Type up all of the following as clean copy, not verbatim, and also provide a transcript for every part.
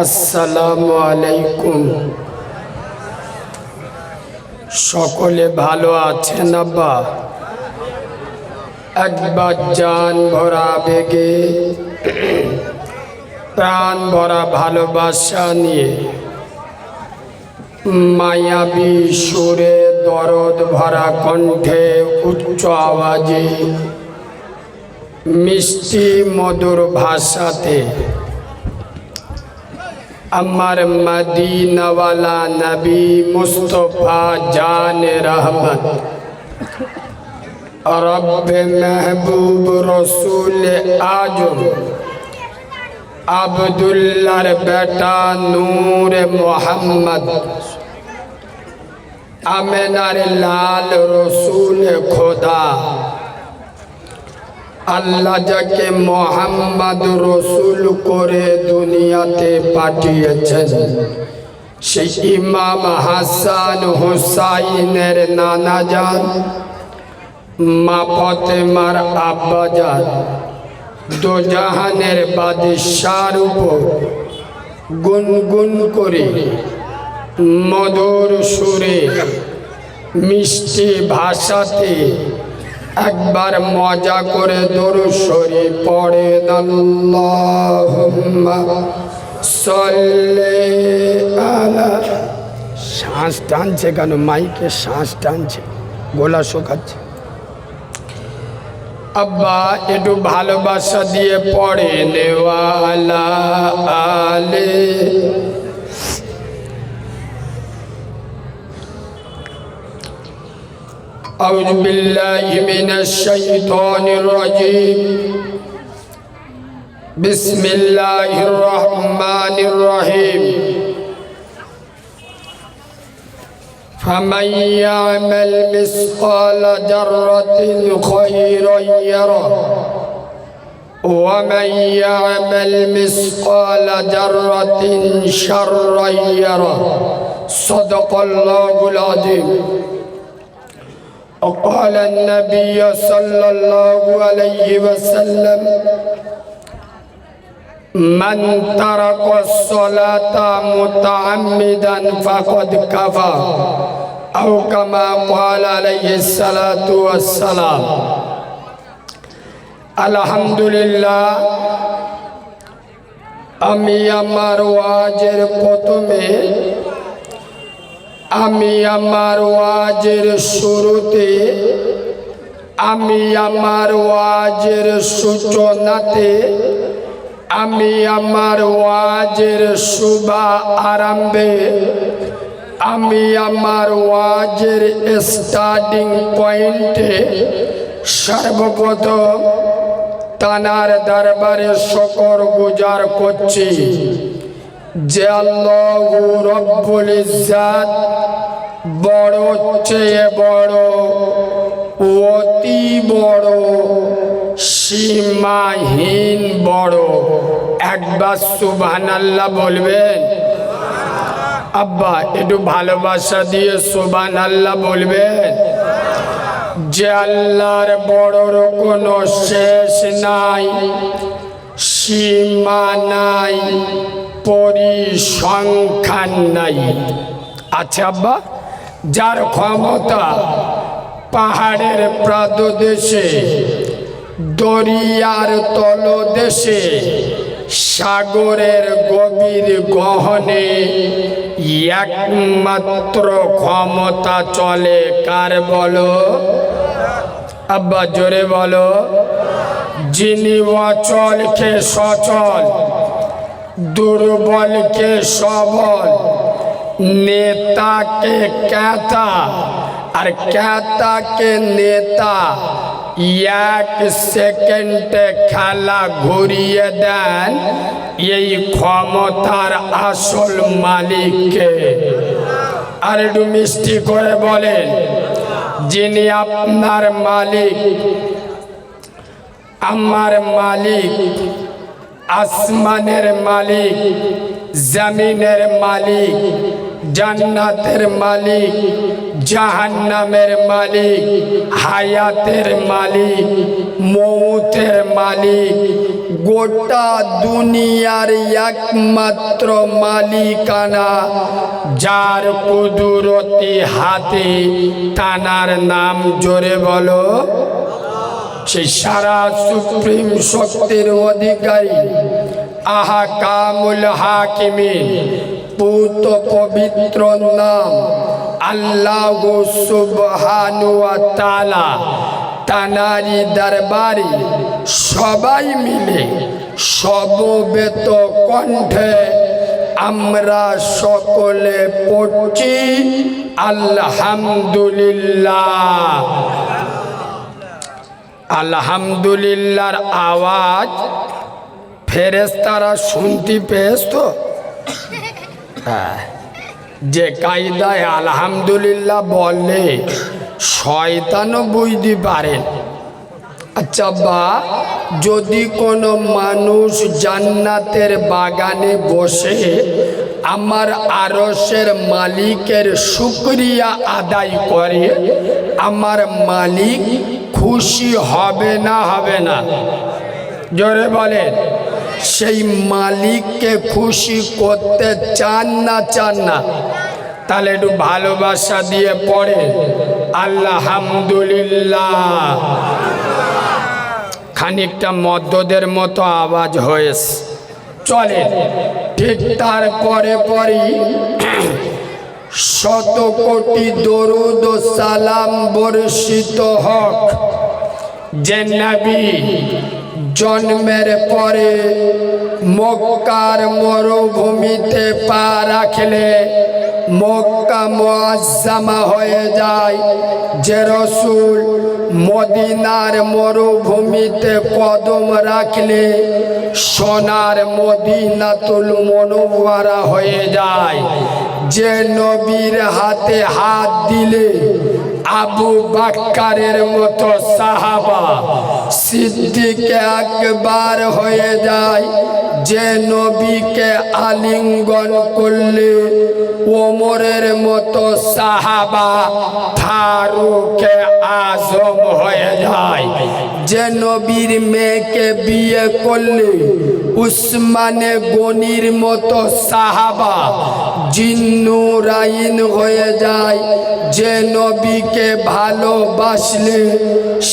আসসালামু আলাইকুম। সকলে ভালো আছেন আব্বা? একবার জান ভরা বেগে প্রাণ ভরা ভালোবাসা নিয়ে মায়াবী সুরে দরদ ভরা কণ্ঠে উচ্চ আওয়াজে মিষ্টি মধুর ভাষাতে আমার মদিনাওয়ালা নবী মুস্তফা জান রহমত রব্বে মেহবুব রসুল আজম আব্দুল্লাহর বেটা নূর মোহাম্মদ আমেনার লাল রসুল খোদা আল্লাহ যাকে মোহাম্মদ রসুল করে দুনিয়াতে পাঠিয়েছেন সেই ইমাম হাসান হুসাইনের নানা জান মা ফাতেমার আব্বা জান দোজাহানের বাদশার উপর গুনগুন করে মধুর সুরে মিষ্টি ভাষাতে একবার মজা করে দরুদ শরীফ পড়েন। আল্লাহুম্মা সাল্লি আলা। শ্বাস টানছে কেন? মাইকে শ্বাস টানছে, গলা শোকাচ্ছে। আব্বা একটু ভালোবাসা দিয়ে পড়েন ওয়ালা আলে। أعوذ بالله من الشيطان الرجيم بسم الله الرحمن الرحيم فمن يعمل مثقال ذرة خيرا يره ومن يعمل مثقال ذرة شرا يره صدق الله العظيم. وقال النبي صلى الله عليه وسلم من ترك الصلاة متعمدا فقد كفر أو كما قال عليه الصلاة والسلام. الحمد لله আমি আমার ওয়াজের প্রথমে আমি আমার ওয়াজের শুরুতে আমি আমার ওয়াজের সূচনাতে আমি আমার ওয়াজের শুভ আরম্ভে আমি আমার ওয়াজের স্টার্টিং পয়েন্টে সর্বপ্রথম তানার দরবারে শুকর গুজার করছি যে আল্লাহ রব্বুল ইজ্জত বড় চেয়ে বড়, অতি বড়, সীমাহীন বড়। একবার সুবহানাল্লাহ বলবেন? আব্বা একটু ভালোবাসা দিয়ে সুবহানাল্লাহ বলবেন? যে আল্লাহর বড়র কোনো শেষ নাই, সীমা নাই, পরিসংখ্যান নাই। আচ্ছা আব্বা, যার ক্ষমতা পাহাড়ের প্রাদদেশে, দরিয়ার তলদেশে, সাগরের গভীর গহনে একমাত্র ক্ষমতা চলে কার বলো? আব্বা জোরে বলো। যিনি অচলকে সচল, দুর্বলকে সবল, নেতাকে ক্যাতা আর ক্যাতাকে নেতা এক সেকেন্ডে খেলা ঘুরিয়ে দেন, এই ক্ষমতার আসল মালিককে। আর একটু মিষ্টি করে বলেন, যিনি আপনার মালিক, আমার মালিক, আসমানের মালিক, জমিনের মালিক, জান্নাতের মালিক, জাহান্নামের মালিক, হায়াতের মালিক, মৌতের মালিক, গোটা দুনিয়ার একমাত্র মালিকানা যার কুদরতি হাতে, তানার নাম জোরে বলো। সেই সারা সুপ্রিম শক্তির অধিকারী, আহকামুল হাকিমিন, পুত পবিত্র নাম আল্লাহ সুবহানাহু ওয়া তাআলা। তানারি দরবারে সবাই মিলে সমবেত কণ্ঠে আমরা সকলে পড়ছি আলহামদুলিল্লাহ। আলহামদুলিল্লাহর আওয়াজ ফেরেশতারা শুনতে পেয়েছ তো? হ্যাঁ, যে কায়দায় আলহামদুলিল্লাহ বললে শয়তানও বুঝতে পারেন। আচ্ছা বা যদি কোনো মানুষ জান্নাতের বাগানে বসে আমার আরশের মালিকের শুকরিয়া আদায় করে, আমার মালিক খুশি হবে না হবে না? জোরে বলেন। সেই মালিককে খুশি করতে চান না চান না? তাহলে একটু ভালোবাসা দিয়ে পড়ে আলহামদুলিল্লাহ। খানিকটা মদ্যদের মতো আওয়াজ হয়েছে, চলে। ঠিক তার পরে পরই শত কোটি দরুদ ও সালাম বর্ষিত হক যে নবী জন্মের পরে মক্কার মরুভূমিতে পা রাখলে মক্কা মুআজ্জামা হয়ে যায়, যে রসুল মদিনার মরুভূমিতে কদম রাখলে সোনার মদিনাতুল মুনাওয়ারা হয়ে যায়, যে নবীর হাতে হাত দিলে আবু বাক্কারের মতো সাহাবা সিদ্দিক আকবার হয়ে যায়, যে নবীকে আলিঙ্গন করলে ওমরের মতো সাহাবা ফারুক আজম হয়ে যায়, যে নবীর মেয়েকে বিয়ে করলে উসমানে গনির মতো সাহাবা জিন্নুরাইন হয়ে যায়, যে নবীকে ভালোবাসলে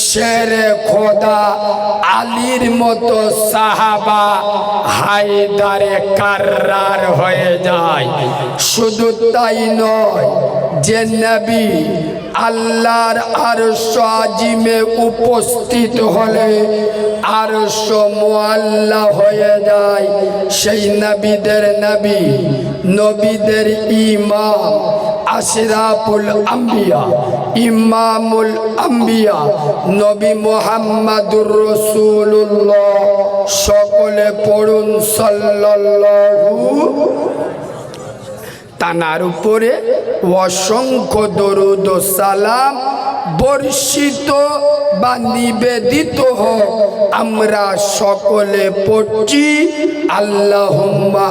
শেরে খোদা আলীর মতো সাহাবা হায়দারে কাররার হয়ে যায়। শুধু তাই নয়, যে নবী আল্লাহর আরশ আজিমে উপস্থিত হলে আরশ মুআল্লা হয়ে যায়, সেই নবীদের নবী, নবীদের ইমাম, আশরাফুল আম্বিয়া, ইমামুল আম্বিয়া নবী মুহাম্মাদুর রাসূলুল্লাহ। সকলে পড়ুন সাল্লাল্লাহু। তানার উপরে অসংখ্য দরুদ ও সালাম বর্ষিত বা নিবেদিত হোক। আমরা সকলে পড়ছি আল্লাহুম্মা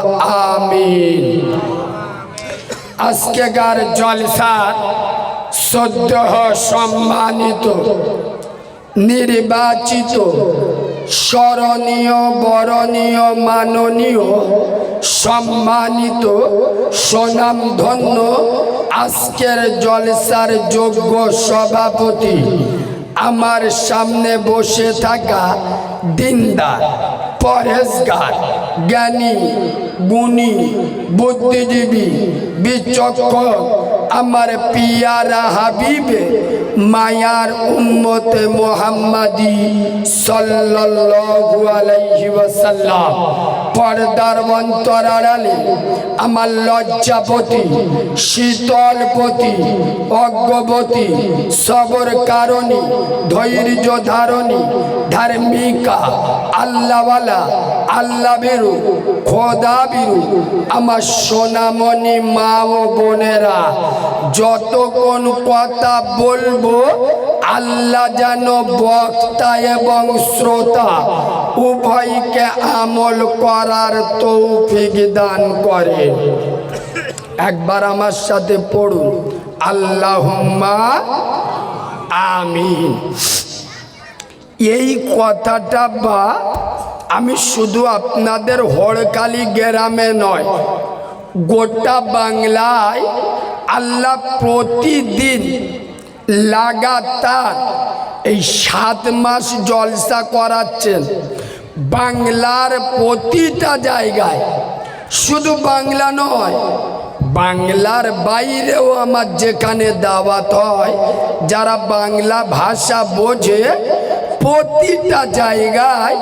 আমিন। আজকেকার জলসার সদ্য সম্মানিত, নির্বাচিত, স্মরণীয়, বরণীয়, মাননীয়, সম্মানিত, স্বনামধন্য আজকের জলসার যোগ্য সভাপতি, আমার সামনে বসে থাকা দিনদার, পরেশগার, জ্ঞানী, গুণী, বুদ্ধিজীবী, বিচক্ষণ, আমার পিয়ারা হাবিবে মায়ার উম্মতে মুহাম্মাদি সাল্লাল্লাহু আলাইহি ওয়াসাল্লাম, পর্দার অন্তরালে আমার লজ্জাপতি, শীতলপতি, অজ্ঞবতী, সবর কারণী, ধৈর্য ধারণী, ধার্মিকা, আল্লাহওয়ালা, আল্লাহ বেরু, খোদা বেরু, আমার সোনামণি মা ও বোনেরা, যতক্ষণ কথা বলবো আল্লাহ যেন বক্তা এবং শ্রোতা উভয়কে আমল করার তৌফিক দান করে। একবার আমার সাথে পড়ুন আল্লাহুম্মা আমিন। এই কথাটা বা আমি শুধু আপনাদের হড়কালি গ্রামে নয়, গোটা বাংলায় আল্লাহ প্রতিদিন লাগাতার এই 7 মাস জলসা করাচ্ছেন বাংলার প্রতিটা জায়গায়। শুধু বাংলা নয়, বাংলার বাইরেও আমার যেখানে দাওয়াত হয়, যারা বাংলা ভাষা বোঝে, প্রতিটা জায়গায়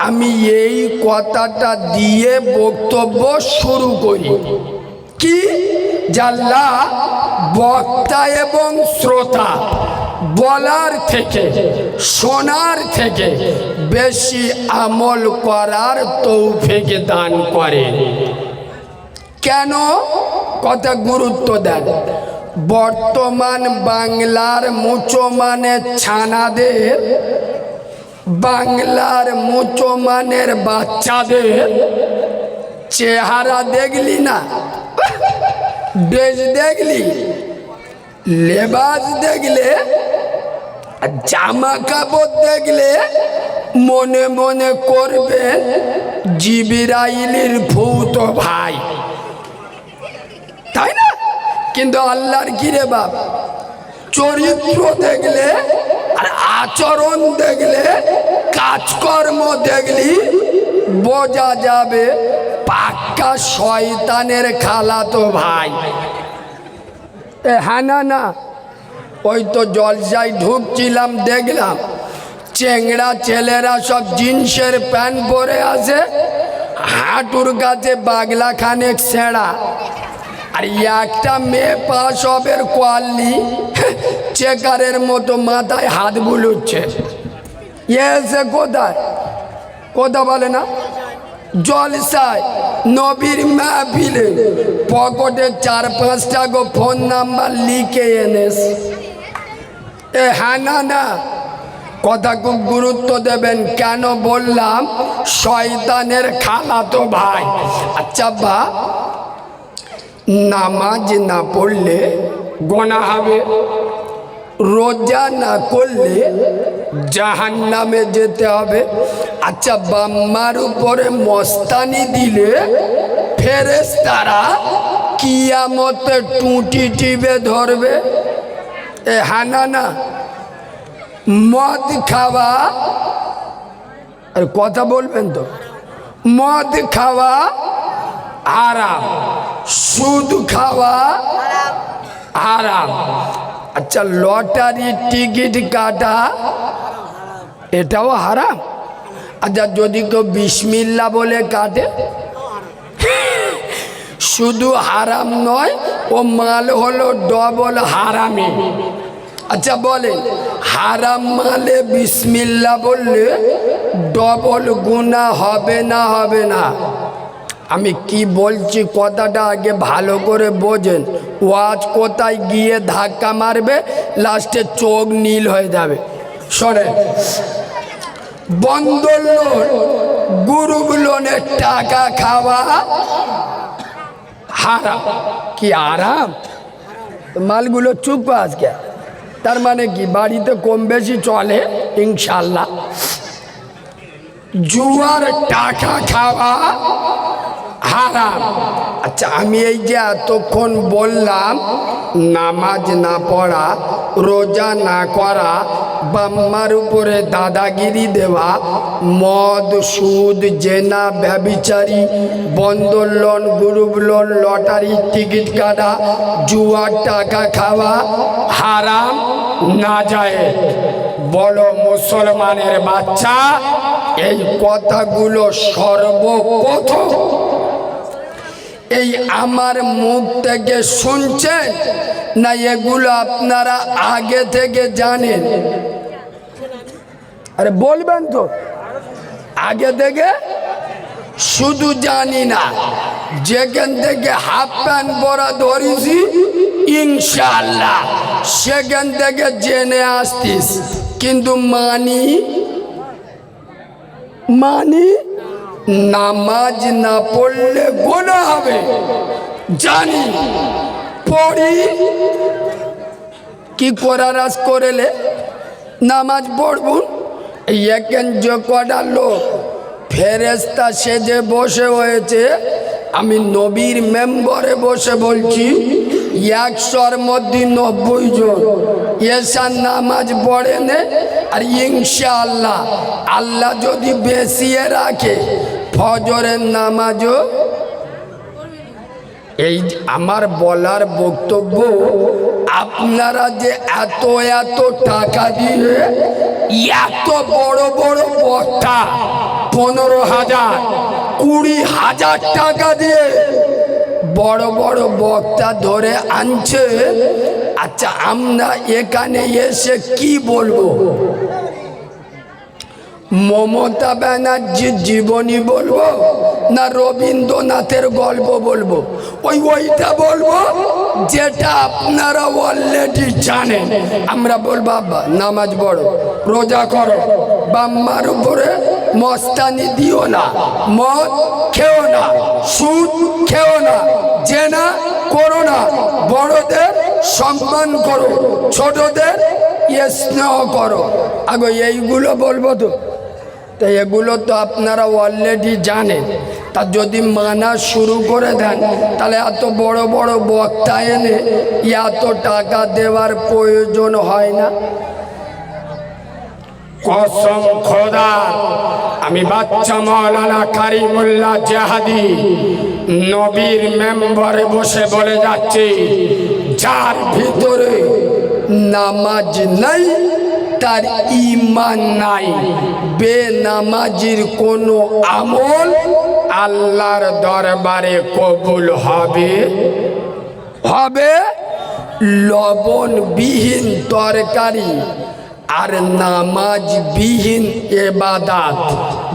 আমি এই কথাটা দিয়ে বক্তব্য শুরু করি কি, জাল্লা বক্তা এবং শ্রোতা বলার থেকে শোনার থেকে বেশি আমল করার তৌফিক দান করে। কেন কথা গুরুত্ব দেন? বর্তমান বাংলার মুসলমানের ছানাদের, বাংলার মুসলমানের বাচ্চাদের চেহারা দেখলি না, ড্রেস দেখলি, লেবাস দেখলে, জামা কাপড় দেখলে মনে মনে করবেন জিবরাইলের ভূত ভাই, তাই না? কিন্তু আল্লাহর কি রে বাপ, চরিত্র দেখলে আর আচরণ দেখলে, কাজকর্ম দেখলি বোঝা যাবে পাক্কা শয়তানের খালাতো ভাই। হ্যাঁ না, ওই তো জলসায় ঢুকছিলাম, দেখলাম চেংড়া ছেলেরা সব জিন্সের প্যান্ট পরে আছে, হাঁটুর কাছে বাগলা খানেক ছেঁড়া, আর একটা মেয়ে পাশ হবের কোয়ালি চেকারের মতো মাথায় হাত বুলুচ্ছে। এসে কোথায় কথা বলে না, জলসায় নবীর মাহফিলে পকেটে 4-5টা গো ফোন নাম্বার লিখে এনেস। হ্যাঁ না, কথা খুব গুরুত্ব দেবেন। কেন বললাম শয়তানের খালাতো ভাই? আচ্ছা বা, নামাজ না পড়লে গোনা হবে, রোজা না করলে জাহান্নামে যেতে হবে। আচ্ছা, বাম্মার উপরে মস্তানি দিলে ফেরেশতারা কিয়ামতে টুটি টিপে ধরবে। হ্যাঁ না, মদ খাওয়া, আর কথা বলবেন তো, মদ খাওয়া হারাম, সুদ খাওয়া হারাম। আচ্ছা, লটারির টিকিট কাটা এটাও হারাম। আচ্ছা, যদি কেউ বিসমিল্লাহ বলে কাটে, শুধু হারাম নয়, ও মাল হলো ডবল হারামি। আচ্ছা বলেন, হারাম মালে বিসমিল্লাহ বললে ডবল গুনাহ হবে না হবে না? আমি কি বলছি কথাটা আগে ভালো করে বোঝেন। ওয়াজ কোথায় গিয়ে ধাক্কা মারবে, লাস্টে চোখ নীল হয়ে যাবে। শোনেন, বন্ধন লোন, গ্রুপ লোনের টাকা খাওয়া হারাম। কি আরাম? মালগুলো চুপ আজকে, তার মানে কি বাড়িতে কম বেশি চলে ইনশাল্লাহ। জুয়ার টাকা খাওয়া হারাম। আচ্ছা, আমি এই যে এতক্ষণ বললাম নামাজ না পড়া, রোজা না করা, বাম্মার উপরে দাদাগিরি দেওয়া, মদ, সুদ, জেনা, ব্যভিচারী, বন্ধন loan, group loan, lottery ticket কাটা, জুয়ার টাকা খাওয়া হারাম না যায়। বলো মুসলমানের বাচ্চা, এই কথাগুলো সর্বপ্রথম এই আমার মুখ থেকে শুনছেন না এগুলো আপনারা আগে থেকে জানেন? আরে বলবেন তো, আগে থেকে শুধু জানি না, যেখান থেকে হাফ প্যান্ট পরা ধরেছি ইনশাআল্লাহ সেখান থেকে জেনে আসতিস, কিন্তু মানি নামাজ না পড়লে গুনাহ হবে জানি, পড়ি কি করার আজ করেলে নামাজ পড়বুন এখান যে কটা লোক ফেরেস্তা সেজে বসে হয়েছে আমি নবীর মেম্বরে বসে বলছি 100-র মধ্যে 90 জন এসার নামাজ পড়ে নে আর ইনশাআল্লাহ আল্লাহ যদি বেশিয়ে রাখে ফজরের নামাজও এই আমার বলার বক্তব্য আপনারা যে এত এত টাকা দিয়ে এত বড় বড় বক্তা 15,000 20,000 টাকা দিয়ে বড় বড় বক্তা ধরে আনছে আচ্ছা আমরা এখানে এসে কি বলবো মমতা ব্যানার্জির জীবনী বলবো না রবীন্দ্রনাথের গল্প বলবো ওইটা বলবো যেটা আপনারা অলরেডি জানেন আমরা বলবো আব্বা নামাজ পড়ো রোজা করো বাম্মার উপরে মস্তানি দিও না মদ খেও না সুদ খেও না জেনা করো না বড়দের সম্মান করো ছোটদের স্নেহ করো আগে এইগুলো বলবো তো তাই এগুলো তো আপনারা অলরেডি জানেন তা যদি মানা শুরু করে দেন তাহলে এত বড় বড় বক্তা এনে এত টাকা দেওয়ার প্রয়োজন হয় না কসম খোদা আমি বাচ্চা মাওলানা কারিমুল্লাহ জাহাদি নবীর মেম্বারে বসে বলে যাচ্ছি যার ভিতরে নামাজ নাই তার ঈমান নাই বেনামাজির কোনো আমল আল্লাহর দরবারে কবুল হবে হবে লবণবিহীন তরকারি আর নামাজবিহীন ইবাদত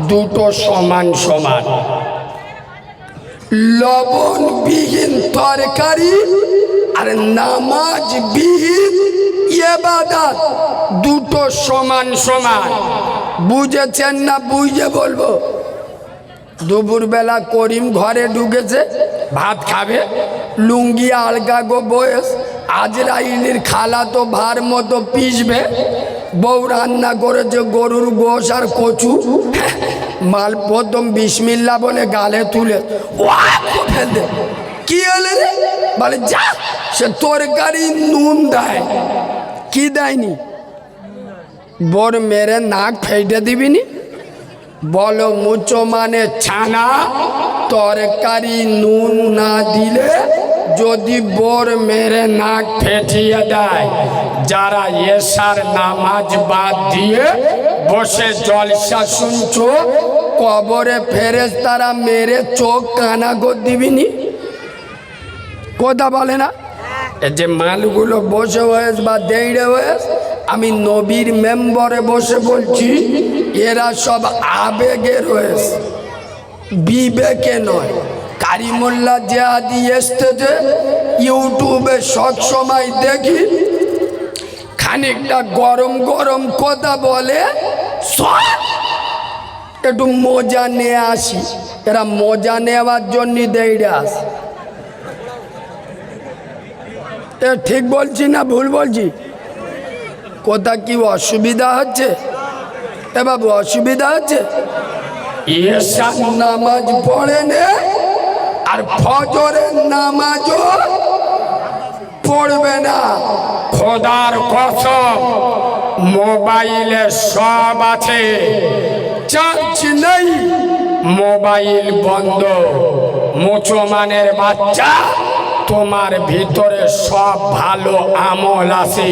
দুটো সমান সমান লবণবিহীন তরকারি আর নামাজবিহীন ইবাদত দুটো সমান সমান বুঝেছেন না বুঝে বলবো দুপুরবেলা করিম ঘরে ঢুকেছে ভাত খাবে লুঙ্গি আলগা গো বয়স আজরাইলের খালা তো ভার মতো পিসবে বউ রান্না করেছে গরুর গোশ আর কচু মাল প্রথম বিসমিল্লা বলে গালে তুলে ফেলতে কি হলে রে বলে যা সে তরকারি নুন দেয় কি দেয়নি বোর মেরে নাক ফেটে দিবিনি বলো মুচো মানে ছানা তরকারি নুন না দিলে যদি বোর মেরে নাক ফেটিয়ে দেয় যারা এশার নামাজ বাদ দিয়ে বসে জলসা শুনছো কবরে ফেরেশতারা মেরে চোখ কানা করে দিবিনি কথা বলে না এই যে মালগুলো বসে হয়েছে বা দেড়ে হয়েছে আমি নবীর মেম্বরে বসে বলছি এরা সব আবেগে রয়েছে বিবেকে নয় কারিমুল্লাহ জিহাদি এসতেছে ইউটিউবে সব সময় দেখি খানিকটা গরম গরম কথা বলে একটু মজা নিয়ে আসি এরা মজা নেওয়ার জন্য দেড়ে আসে ঠিক বলছি না ভুল বলছি কোথা কি অসুবিধা হচ্ছে এ বাবু অসুবিধা হচ্ছে এশার নামাজ পড়ে নে আর ফজরের নামাজও পড়বে না খোদার কসম মোবাইলে সব আছে চার্জ নেই মোবাইল বন্ধ মুসলমানের বাচ্চা তোমার ভিতরে সব ভালো আমল আছে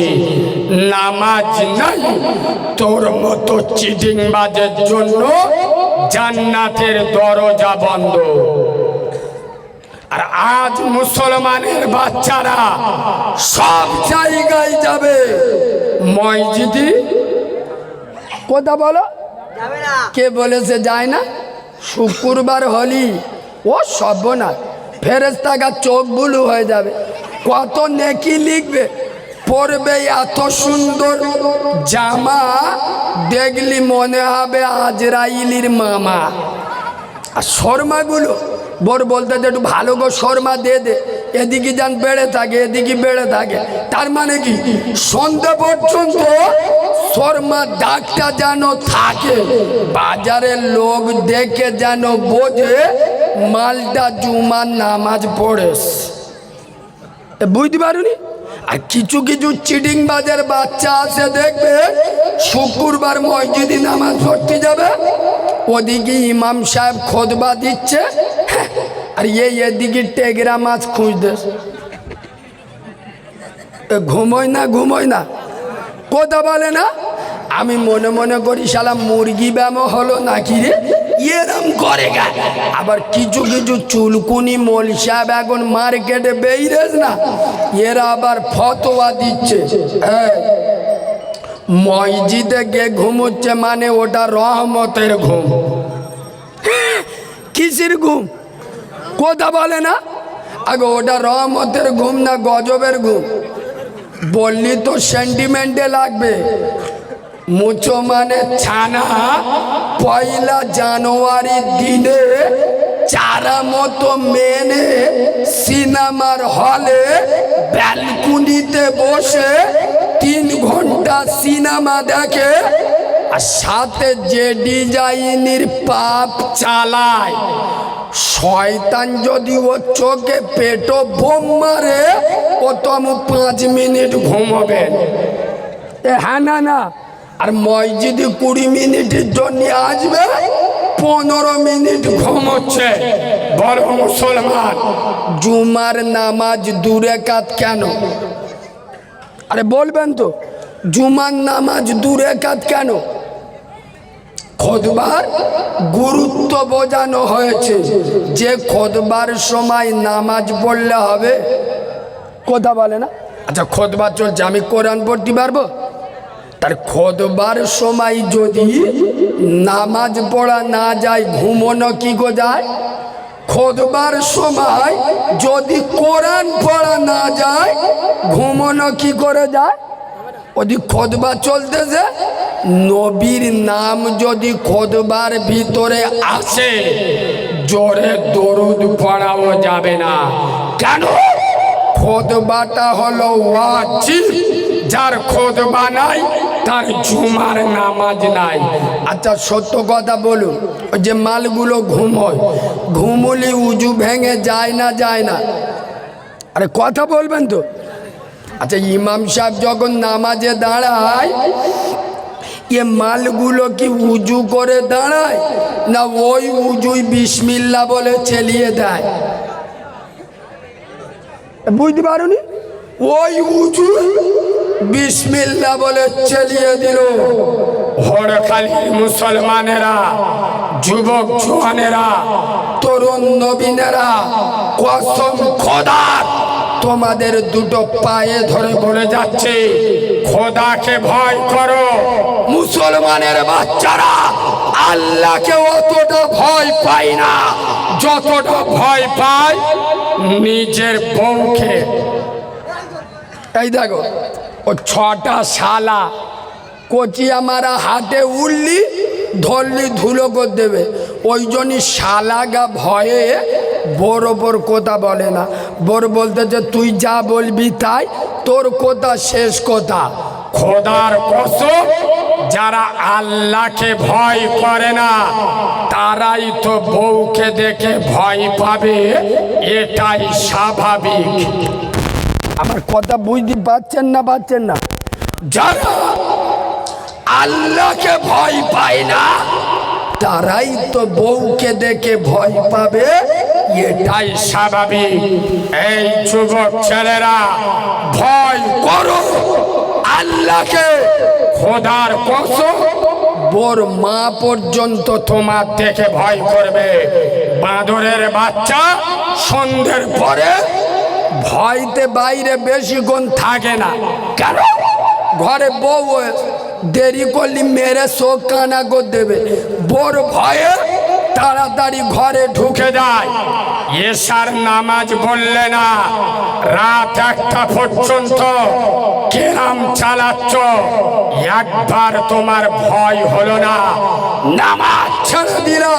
নামাজ নাই তোর মতো চিটিংবাজের জন্য জান্নাতের দরজা বন্ধ আর আজ মুসলমানের বাচ্চারা সব জায়গায় যাবে মসজিদে কথা বলো কে বলেছে যায় না শুক্রবার হলি ও সর্বনাশ ফেরেশতারা চোখ বুলু হয়ে যাবে কত নেকি লিখবে পরবে এত সুন্দর জামা দেখলি মনে হবে আজরাইলির মামা আর শর্মাগুলো বোর বলতে যে একটু ভালো গো শর্মা দে দে, এদিকে যান বেড়ে থাকে, এদিকে বেড়ে থাকে। তার মানে কি সন্ধ্যে পর্যন্ত শর্মা ডাকটা যেন থাকে, বাজারের লোক দেখে যেন বোঝে মালটা জুমার নামাজ পড়েস। বুঝতে পারুনি? আর কিছু কিছু চিটিং বাজার বাচ্চা আছে দেখবে, শুক্রবার মসজিদে নামাজ পড়তে যাবে, ওদিকে ইমাম সাহেব খুতবা দিচ্ছে, আর এদিকে টেগরা মাছ খুঁজতে ঘুমোয় না কথা বলে না। আমি মনে মনে করি শালা মুরগি ব্যামো হলো নাকি রে, এরম করে গা। আবার কিছু কিছু চুলকুনি মোল সাহেব এখন মার্কেটে বেরিয়েছ না, এরা আবার ফতোয়া দিচ্ছে মসজিদে গিয়ে ঘুমোচ্ছে মানে ওটা রহমতের ঘুম। কিসের ঘুম কথা বলে না? আগে ওটা রহমতের ঘুম না গজবের ঘুম? বললি তো সেন্টিমেন্টে লাগবে। মুছো মানে ছানা, পয়লা জানুয়ারির দিনে চারা মতো মেনে সিনেমার হলে ব্যালকুনিতে বসে 3 ঘন্টা সিনেমা দেখে, আর সাথে যে ডিজাইনের পাপ চালায়, শয়তান যদি ও চোখে পেটো বোম মারে, ও তো 5 মিনিট ঘুমাবেন। হ্যাঁ না, আর মসজিদে 20 মিনিটের জন্য আসবে, 15 মিনিট ঘুমোচ্ছে। বড় মুসলমান, জুমার নামাজ 2 রাকাত কেন? আরে বলবেন তো, জুমার নামাজ 2 রাকাত কেন? খুতবার গুরুত্ব বোঝানো হয়েছে যে খুতবার সময় নামাজ পড়লে হবে। কথা বলে না? আচ্ছা খুতবা চলছে, আমি কোরআন পড়তে পারবো? তার খুতবার সময় যদি নামাজ পড়া না যায়, ঘুমোনো কি গো যায়? খুতবার সময় যদি কোরআন পড়া না যায়, ঘুমোনো কি করে যায়? ওদি খুতবা চলতেছে, নবীর নাম যদি খুতবার ভিতরে আসে, জোরে দরুদ পড়াও যাবে না। কেন? খুতবাটা হলো ওয়াজিব, যার খুতবা নাই তার জুমার নামাজ নাই। আচ্ছা সত্য কথা বলুন, ওই যে মালগুলো ঘুমোয়, ঘুমুলি উজু ভেঙে যায় না? আরে কথা বলবেন তো। আচ্ছা ইমাম সাহেব যখন নামাজে দাঁড়ায়, মালগুলো কি উজু করে দাঁড়ায় না ওই উজুই বিসমিল্লাহ বলে চালিয়ে দেয়? বুঝতে পারুনি? ওই উজু বিসমিল্লাহ বলে চালিয়ে দিল। হড়খালির মুসলমানেরা, যুবক জওয়ানেরা, তরুণ নবীনেরা, কসম খোদার তোমাদের দুটো পায়ে ধরে বলে যাচ্ছে, খোদাকে ভয় করো। মুসলমানের বাচ্চারা আল্লাহকে অতটা ভয় পায় না যতটা ভয় পায় নিজের বউকে। এই দেখো, ও 6টা শালা কচি আমারা হাটে উঠলি ধরলি ধুলো করে দেবে, ওই জন্যই শালাগা ভয়ে বোর ওপর কথা বলে না। বোর বলতে যে তুই যা বলবি তাই, তোর কথা শেষ কথা। খোদার কসম, যারা আল্লাহকে ভয় করে না তারাই তো বউকে দেখে ভয় পাবে, এটাই স্বাভাবিক। আমার কথা বুঝতে পারছেন না? যারা আল্লাহকে ভয় পায় না তারাই তো বউকে দেখে ভয় পাবে, এটাই স্বাভাবিক। এই যুবক ছেলেরা, ভয় করো আল্লাহকে। খোদার কসম, বোর মা পর্যন্ত তোমার দেখে ভয় করবে। বাঁদরের বাচ্চা সন্ধ্যের পরে ভয়তে বাইরে বেশিক্ষণ থাকে না। কেন? ঘরে বউ দেরি করলি মেরে চোখ কানা করে দেবে, বোর ভয়ে তাড়াতাড়ি ঘরে ঢুকে যায়। এশার নামাজ বললে না, রাত 1টা পর্যন্ত কেরাম চালাচ্ছ, একবার তোমার ভয় হলো না? নামাজ ছেড়ে দিলা,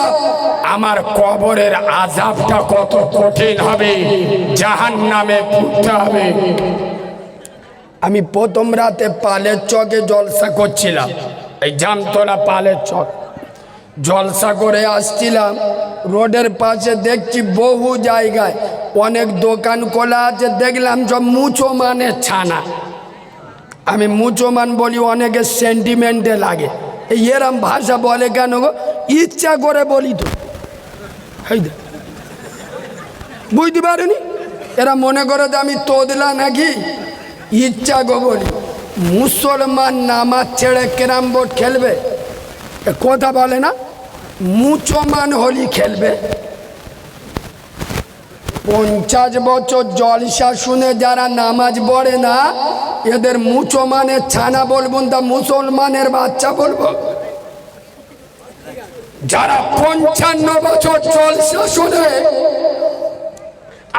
আমার কবরের আযাবটা কত কঠিন হবে, জাহান্নামে পুড়তে হবে। আমি প্রথম রাতে পালের চকে জলসা করছিলাম, এই জামতলা পালের চক জলসা করে আসছিলাম। রোডের পাশে দেখছি বহু জায়গায় অনেক দোকান খোলা আছে, দেখলাম সব মুসলমানের ছানা। আমি মুসলমান বলি, অনেকে সেন্টিমেন্টে লাগে, এরম ভাষা বলে কেন গো? ইচ্ছা করে বলি তো, বুঝতে পারিনি, এরা মনে করে যে আমি তোদলা নাকি, ইচ্ছা গো বলি। মুসলমান নামাজ ছেড়ে ক্যারাম বোর্ড খেলবে, কথা বলে না, মুসলমান হোলি খেলবে। 50 বছর জলসা শুনে যারা নামাজ পড়ে না, এদের মুসলমানের ছানা বলবো না, মুসলমানের বাচ্চা বলবো? যারা 55 বছর জলসা শুনে,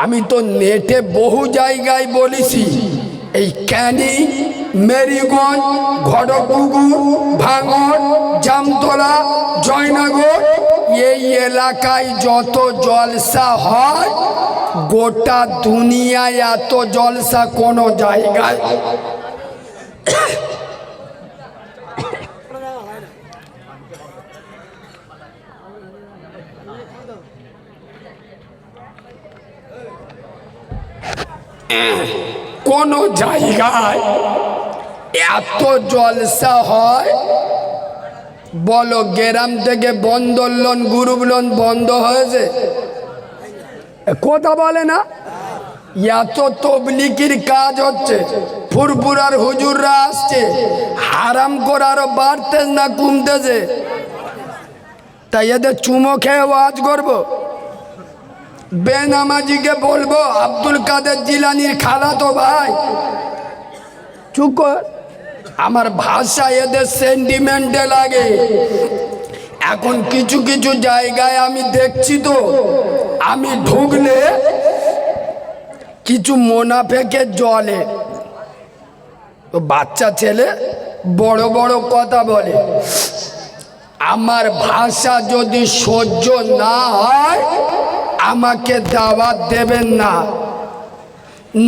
আমি তো নেটে বহু জায়গায় বলেছি, এই ক্যানি, মেরিগঞ্জ, ঘটকপুকুর, ভাঙড়, জামতলা, জয়নগর, এই এলাকায় যত জলসা হয়, গোটা দুনিয়ায় এত জলসা কোনো জায়গায় কোনো জায়গায় এত জলসা হয়। বলো, গ্রাম থেকে বন্ধন লোন, গ্রুপ লোন বন্ধ হয়েছে? কথা বলে না, এত তবলিগির কাজ হচ্ছে, ফুরফুরার হুজুররা আসছে, হারাম করে আরো বাড়তেছে না কমতেছে? তাই এদের চুমো খেয়ে ওয়াজ করবো? বেনামাজিকে বলবো আব্দুল কাদের জিলানির খালাতো ভাই, চুপ কর। আমার ভাষা এদের সেন্টিমেন্টে লাগে। এখন কিছু কিছু জায়গায় আমি দেখছি তো, আমি ঢুকলে কিছু মোনাফেকের জলে, তো বাচ্চা ছেলে বড় বড় কথা বলে। আমার ভাষা যদি সহ্য না হয়, আমাকে দাওয়াত দেবেন না।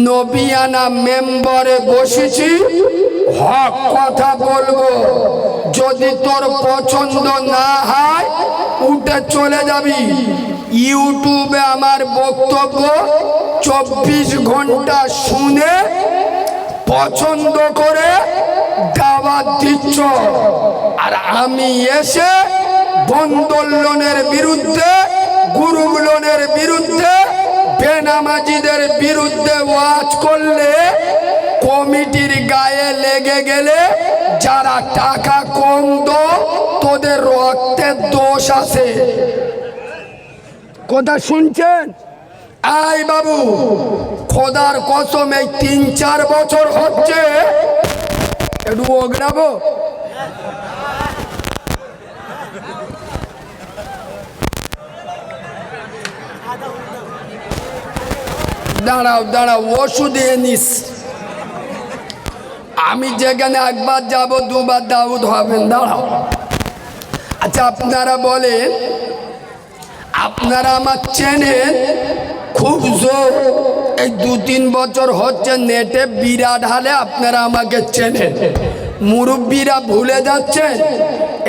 নবিয়ানা মেম্বারে বসেছি, হক কথা বলবো। যদি তোর পছন্দ না হয়, উঠে চলে যাবি। ইউটিউবে আমার বক্তব্য 24 ঘন্টা শুনে পছন্দ করে দাওয়াত দিচ্ছ, আর আমি এসে বন্ধন লোনের বিরুদ্ধে, গ্রুপ লোনের বিরুদ্ধে, বেনামাজিদের বিরুদ্ধে ওয়াজ করলে, কমিটির গায়ে লেগে গেলে, যারা টাকা কম দো, তোদের রক্তের দোষ আছে। কথা শুনছেন? আই বাবু, খোদার কসম, এই 3-4 বছর হচ্ছে, একটু ওগড়াবো। দাঁড়াও দাঁড়াও, ওষুধ নিস। আমি যেখানে একবার যাব, 2বার দাউদ হবেন। দাঁড়াও। আচ্ছা, আপনারা বলেন, আপনারা আমার চেনেন খুব জোর, এই 2-3 বছর হচ্ছে নেটে বিরাট হালে আপনারা আমাকে চেনেন। মুরব্বীরা ভুলে যাচ্ছেন,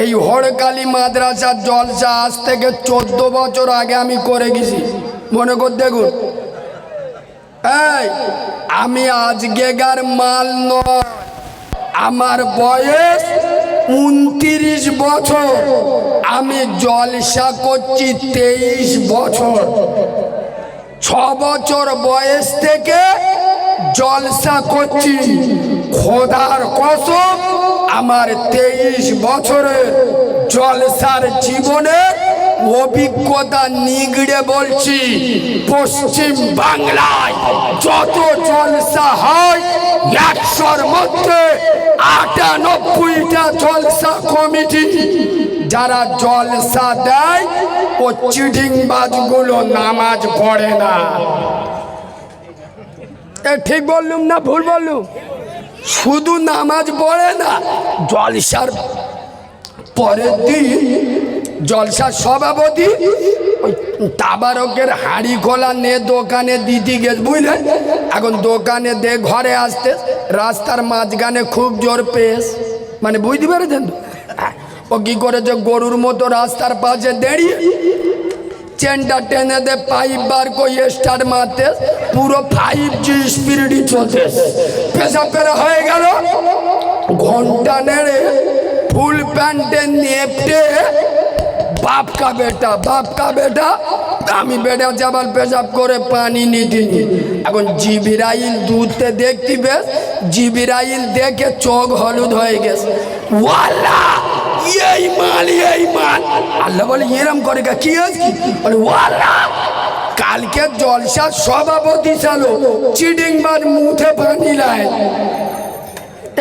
এই হরকালী মাদ্রাসার জলসা আজ থেকে 14 বছর আগে আমি করে গেছি, মনে কর দেখুন। এই, আমি আজকেকার মাল নয়, আমার বয়স 29 বছর, আমি জলসা করছি 23 বছর। 6 বছর বয়স থেকে জলসা করছি, খোদার কসম, আমার 23 বছরের জলসার জীবনে অভিজ্ঞতা নিগড়ে বলছি, পশ্চিম বাংলায় যত জলসা হয়, 100-র মধ্যে 98টা জলসা কমিটি যারা জলসা দেয় ও চিটিংবাজগুলো নামাজ পড়ে না। এ ঠিক বললুম না ভুল বললুম? শুধু নামাজ পড়ে না, জলসার পরের দিন জলসার সভাপতি ওই তাবারকের হাঁড়ি খোলা নে দোকানে দিতে গেছে, বুঝলেন? এখন দোকানে দে ঘরে আসতে রাস্তার মাঝখানে খুব জোর পেস, মানে বুঝতে পেরেছেন তো? ও কি করেছে, গরুর মতো রাস্তার পাশে দাঁড়িয়ে চেনটা টেনে দে পাইপ বার করে স্টার্ট মারতে পুরো 5G স্পিডই চলছে। পেশাব করে হয়ে গেল, ঘন্টা নেড়ে ফুল প্যান্টে নেপটে বাপ কা বেটা আমি বেটা যাবার পেশাব করে পানি নিতিনি। এখন জিবরাইল দুধতে দেখতি বেশ, জিবরাইল দেখে চোখ হলুদ হয়ে গেছে। ওয়াল্লাহ এই মাল আল্লাহ বলে এরম করে কি আছে? বলে ওয়াল্লাহ কালকে জলসার সভাপতি চালো চিটিংবার মুখে পানি লাই,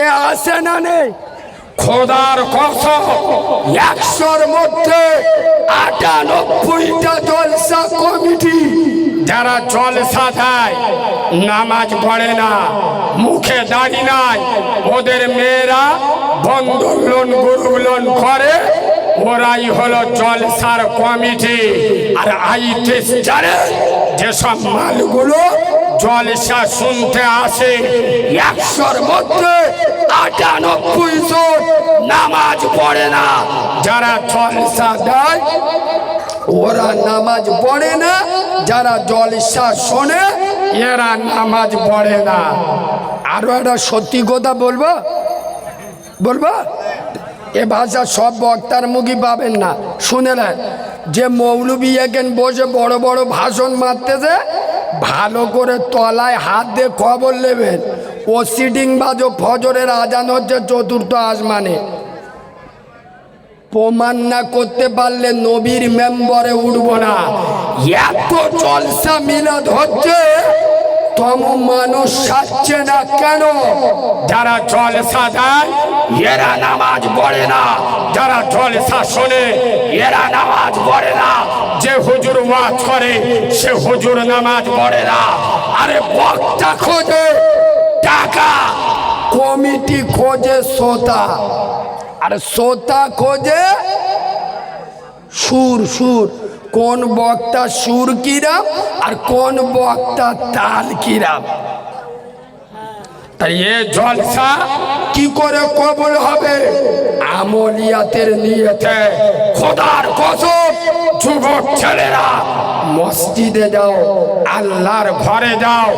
এ আসে না নেই? খোদার কসম 100-র মধ্যে 98টা জলসা কমিটি যারা জলসা দেয় নামাজ পড়ে না, মুখে দাড়ি নাই, ওদের মেয়েরা বন্ধন লোন গরু লোন করে, ওরাই হলো জলসার কমিটি। আর আইটিস জানে যেসব মালগুলো জলসা শুনতে আসে 100-র মধ্যে 98 জন নামাজ পড়ে না। যারা জলসা দেয় ওরা নামাজ পড়ে না, যারা জলসা শোনে এরা নামাজ পড়ে না। আরো একটা সত্যি কথা বলবো, এ ভাষা সব বক্তার মুখে পাবেন না, শুনে নেন। যে মৌলবি এখানে বসে বড় বড় ভাষণ মারতেছে, ভালো করে তলায় হাত দিয়ে খবর নেবেন। ও সিটিং বাজো ফজরের আজান হচ্ছে 4র্থ আসমানে। প্রমাণ না করতে পারলে নবীর মেম্বরে উঠবো না। এত জলসা মিলাদ হচ্ছে, তম মানুষ সাজছে না কেন? যারা জলসা দেয় এরা নামাজ পড়ে না, যারা জলসা শোনে এরা নামাজ পড়ে না। যে হুজুর ওয়াজ করে সে হুজুর নামাজ পড়ে না। আরে বক্তা খোঁজে টাকা, কমিটি খোঁজে শ্রোতা, আর শ্রোতা খোঁজে সুর। কোন বক্তা সুর কিরাম আর কোন বক্তা তাল কিরাম। তাই এ জলসা কি করে কবুল হবে? আমলিয়াতের নিয়তে। খোদার কসম যুবক ছেলেরা মসজিদে যাও, আল্লাহর ঘরে যাও,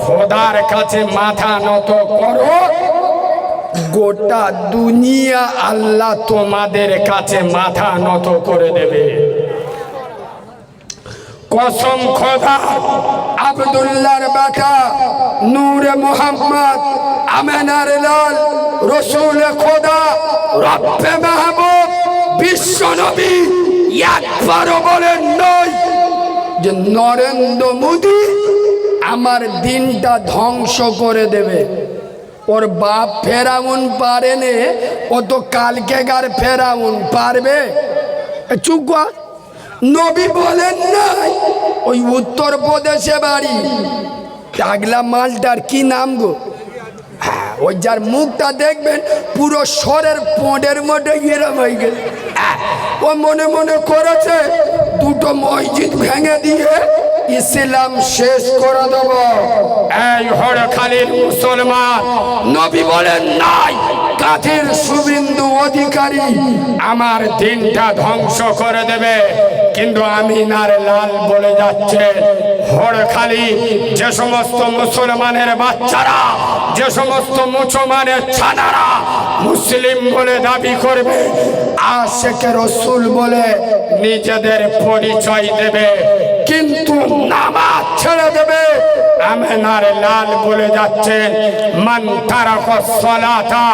খোদার কাছে মাথা নত করো, গোটা দুনিয়া আল্লাহ তোমাদের কাছে মাথা নত করে দেবে। কসম খোদা, আব্দুল্লাহর বেটা নূরে মোহাম্মদ আমেনার লাল রসুল খোদা রব্বে মাহবুব বিশ্ব নবী একবারও বলেন নয় যে নরেন্দ্র মোদী আমার দিনটা ধ্বংস করে দেবে। ওর বাপ ফেরাউন পারেনে, ও তো কালকেকার ফেরাউন পারবে? চুপ কর। নবী বলেন নাই, ওই উত্তরপ্রদেশে বাড়ি, টাগলা মালটার কি নাম গো? ওই যার মুখটা দেখবেন পুরো সরের পোঁডের মধ্যে এরম হয়ে গেল। ও মনে মনে করেছে 2টো মসজিদ ভেঙে দিয়ে ইসলাম শেষ করে দেব। এই হরখালির মুসলমান, নবী বলেন নাই কাঠের শুভেন্দু অধিকারী আমার দিনটা ধ্বংস করে দেবে। কিন্তু আমিনার লাল বলে যাচ্ছে হরখালি যে সমস্ত মুসলমানের বাচ্চারা, যে সমস্ত মুসলমানের ছানারা মুসলিম বলে দাবি করবে, আশেকে রসুল বলে নিজেদের পরিচয় দেবে, কিন্তু নামাজ ছেড়ে দেবে। আমিনার লাল বলে যাচ্ছেন মান তারাকাস সালাতা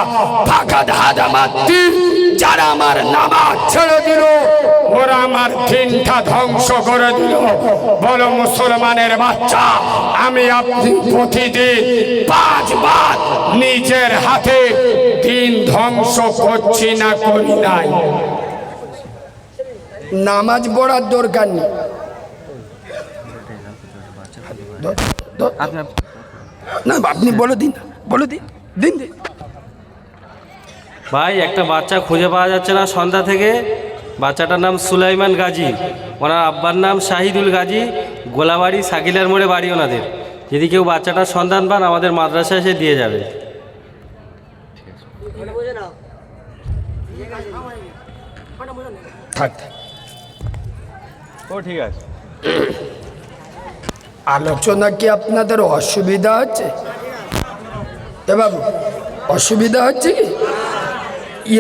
ফাকাদ হাদামাত দ্বীন, যারা আমার নামাজ ছেড়ে দিল ওরা আমার দিনটা ধ্বংস করে দিল। বলো মুসলমানের বাচ্চা, আমি আপনি প্রতিদিন 5 বার নিজের হাতে দিন ধ্বংস করছি না করি নাই? নামাজ পড়ার দরকার নেই। না আপনি বলে দিন, বলে দিন, দিন দিন। ভাই একটা বাচ্চা খুঁজে পাওয়া যাচ্ছে না সন্ধ্যা থেকে। বাচ্চাটার নাম সুলাইমান গাজী, ওনার আব্বার নাম শাহিদুল গাজী, গোলাবাড়ি সাকিলার মোড়ে বাড়ি ওনাদের। যদি কেউ বাচ্চাটার সন্ধান পান আমাদের মাদ্রাসায় এসে দিয়ে যাবে। থাক, ও ঠিক আছে। আলোচনা কি আপনাদের অসুবিধা হচ্ছে? এ বাবু অসুবিধা হচ্ছে কি?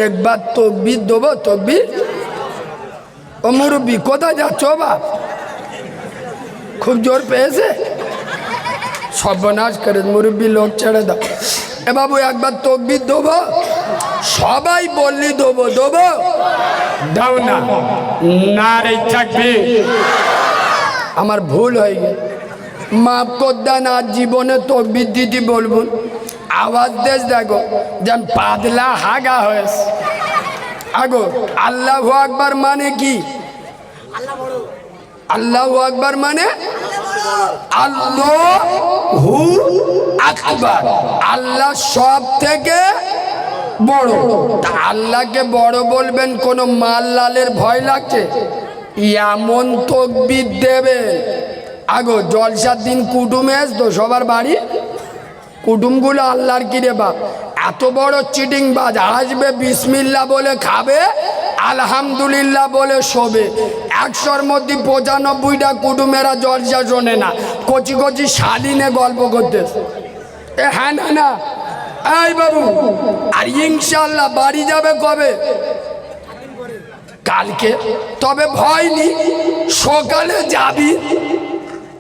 একবার তকবির দেবো, তকবির। ও মুরব্বি কোথায় যাচ্ছ বাপ? খুব জোর পেয়েছে, সর্বনাশ করে মুরব্বি, লোক ছেড়ে দাও। এ বাবু একবার তকবির দেবো, সবাই বললি দেবো, দেবো দাও না, না রে থাকবি। আমার ভুল হয়ে গেল, মাফ কর দেন। আর জীবনে তকবির দিদি বলবো, আওয়াজ দেশ দেখো যেন পাতলা হাগা হয়েছে। আগো আল্লাহু আকবার মানে কি? আল্লাহু আকবার মানে আল্লাহু আকবার, আল্লাহ সব থেকে বড়। তা আল্লাহকে বড় বলবেন, কোনো মাল লালের ভয় লাগছে? এমন তকবির দেবে। আগো জলসার দিন কুটুমে আসতো সবার বাড়ি, কুটুমগুলো আল্লাহর কিরে বাপ এত বড় চিটিং বাজ, আসবে বিসমিল্লাহ বলে খাবে, আলহামদুলিল্লাহ বলে শোবে। 100-র মধ্যে 95টা কুটুমেরা জলসা শোনে না, কচি কচি শালিনে গল্প করতে। এ হ্যাঁ না না এই বাবু, আর ইনশাল্লাহ বাড়ি যাবে কবে? কালকে। তবে ভয় নেই, সকালে যাবি,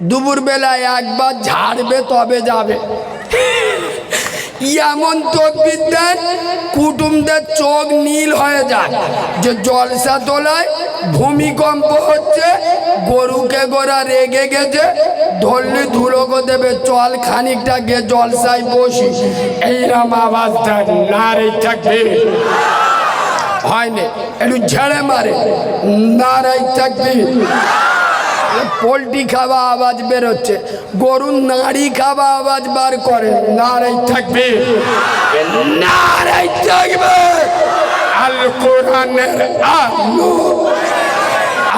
দুপুর বেলায় একবার ঝাড়বে তবে যাবে। এমন তকবির দেন কুটুমদের চোখ নীল হয়ে যায়, যে জলসা তোলায় ভূমিকম্প হচ্ছে, গরুকে গোরা রেগে গেছে, ধরলে ধুলোকে দেবে, চল খানিকটা গিয়ে জলসায় বসি। এইরকম আওয়াজ দেন, না রে থাকবে হয়নি, একটু ঝেড়ে মারে, না রে থাকবে। পোলট্রি খাওয়া আওয়াজ বেরোচ্ছে, গরুর নাড়ি খাওয়া আওয়াজ বার করে, নারাই থাকবে, নারাই থাকবে। আল কোরআনের আলো,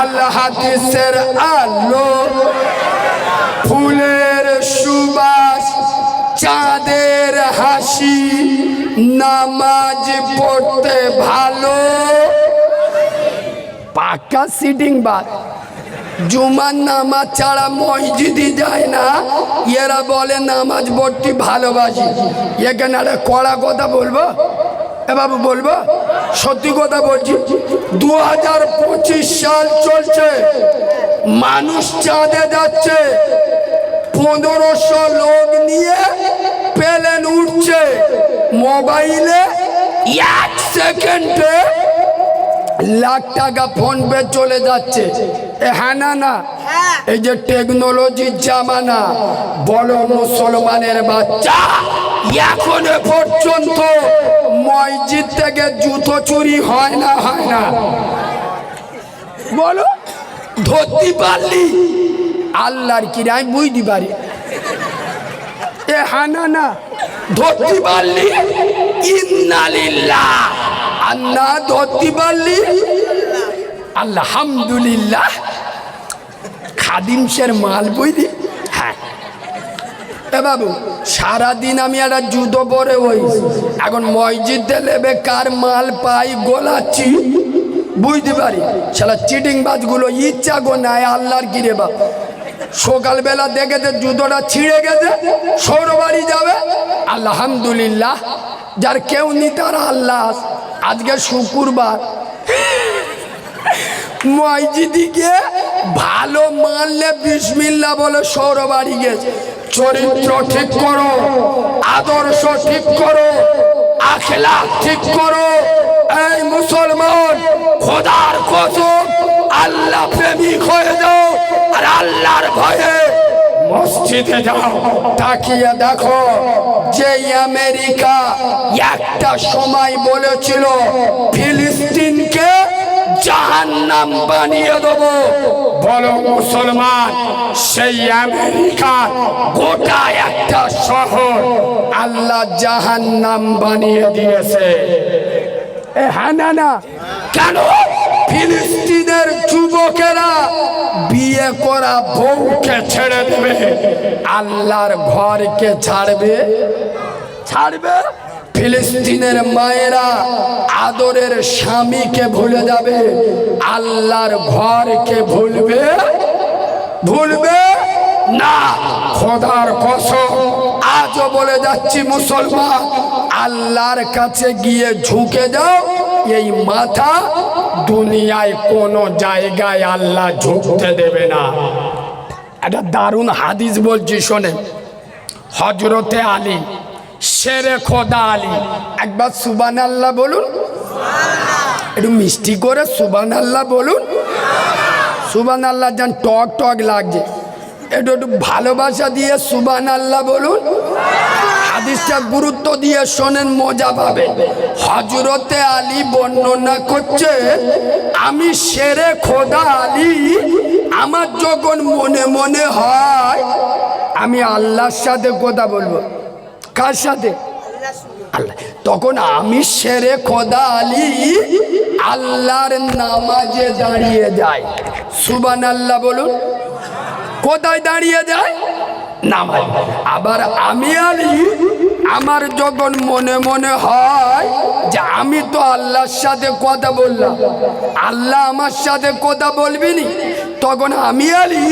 আল্লাহ হাদিসের আলো, ফুলের সুবাস, চাঁদের হাসি, নামাজ পড়তে ভালো। পাক্কা সিটিং বাদ, জুমার নামাজ ছাড়া মসজিদে যায় না, এরা বলে নামাজ পড়তে ভালোবাসি। এখানে একটা কড়া কথা বলবো এ বাবু, বলবো সত্যি কথা বলছি, 2025 সাল চলছে, মানুষ চাঁদে যাচ্ছে, 1500 লোক নিয়ে প্লেন উঠছে, মোবাইলে 1 সেকেন্ডে লাখ টাকা ফোন পে চলে যাচ্ছে। হ্যাঁ না না, এই যে টেকনোলজির জামানা, বলো মুসলমানের বাচ্চা এখনো পর্যন্ত মসজিদ থেকে জুতো চুরি হয় না, হয় না? বলো ধরতে পারলি আল্লাহর কি আমি বুঝতে পারি। এ হ্যাঁ না না, ধরতে পারলি ইন্নালিল্লাহ, আর না ধরতে পারলি আলহামদুলিল্লাহ। খাদিমসের মাল বুঝলি? হ্যাঁ এ বাবু, সারাদিন আমি একটা জুতো পরে ওই এখন মসজিদে লেবে কার মাল পাই গোলাচ্ছি, বুঝতে পারি। সারা চিটিং বাজগুলো ইচ্ছা গো নাই আল্লাহর কিরে বাপ। সকালবেলা দেখেছে জুতোটা ছিঁড়ে গেছে, সৌরবাড়ি যাবে, আলহামদুলিল্লাহ। যার কেউ নি তার আল্লাহ। আজকে শুক্রবার, মসজিদে গিয়ে ভালো মানলে বিসমিল্লাহ বলে সৌরবাড়ি গেছে। চরিত্র ঠিক করো, আদর্শ ঠিক করো, আখলাক ঠিক করো। এই মুসলমান, খোদার কসম আল্লাহ প্রেমিক হয়ে যাও, আর আল্লাহর ভয়ে মসজিদে যাও। তাকিয়ে দেখো, যে আমেরিকা একটা সময় বলেছিল ফিলিস্তিনকে জাহান্নাম বানিয়ে দেবো। বলো মুসলমান, সেই আমেরিকার গোটা একটা শহর আল্লাহ জাহান্নাম বানিয়ে দিয়েছে। হ্যাঁ না না, কেন? ফিলিস্তিনের যুবকেরা বিয়ে করা বউকে ছেড়ে দেবে, আল্লাহর ঘরকে ছাড়বে? ছাড়বে? ফিলিস্তিনের মায়েরা আদরের স্বামীকে ভুলে যাবে, আল্লাহর ঘরকে ভুলবে? ভুলবে না। খোদার কসম আজও বলে যাচ্ছি মুসলমান, আল্লাহর কাছে গিয়ে ঝুঁকে যাও। এই মাথা দুনিয়ায় কোনো জায়গায় আল্লাহ ঝুঁকতে দেবে না। একটা দারুণ হাদিস বলছি শোনেন। হজরতে আলী, শেরে খোদা আলী, একবার সুবহানাল্লাহ বলুন। একটু মিষ্টি করে সুবহানাল্লাহ বলুন। সুবহানাল্লাহ জান টক টক লাগছে, একটু একটু ভালোবাসা দিয়ে সুবহানাল্লাহ বলুন। হাদিসটা গুরুত্ব দিয়ে শোনেন, মজা পাবে। হজরতে আলী বর্ণনা করছে, আমি শেরে খোদা আলী, আমার যখন মনে মনে হয় আমি আল্লাহর সাথে কথা বলবো। কার সাথে? আল্লাহ। তখন আমি শেরে খোদা আলী আল্লাহর নামাজে দাঁড়িয়ে যাই। সুবহানাল্লাহ বলুন। কোথায় দাঁড়িয়ে যায়? নামাজ। আবার আমি আলী, আমার যখন মনে মনে হয় যে আমি তো আল্লাহর সাথে কথা বললাম, আল্লাহ আমার সাথে কথা বলবিনি, তখন আমি আলী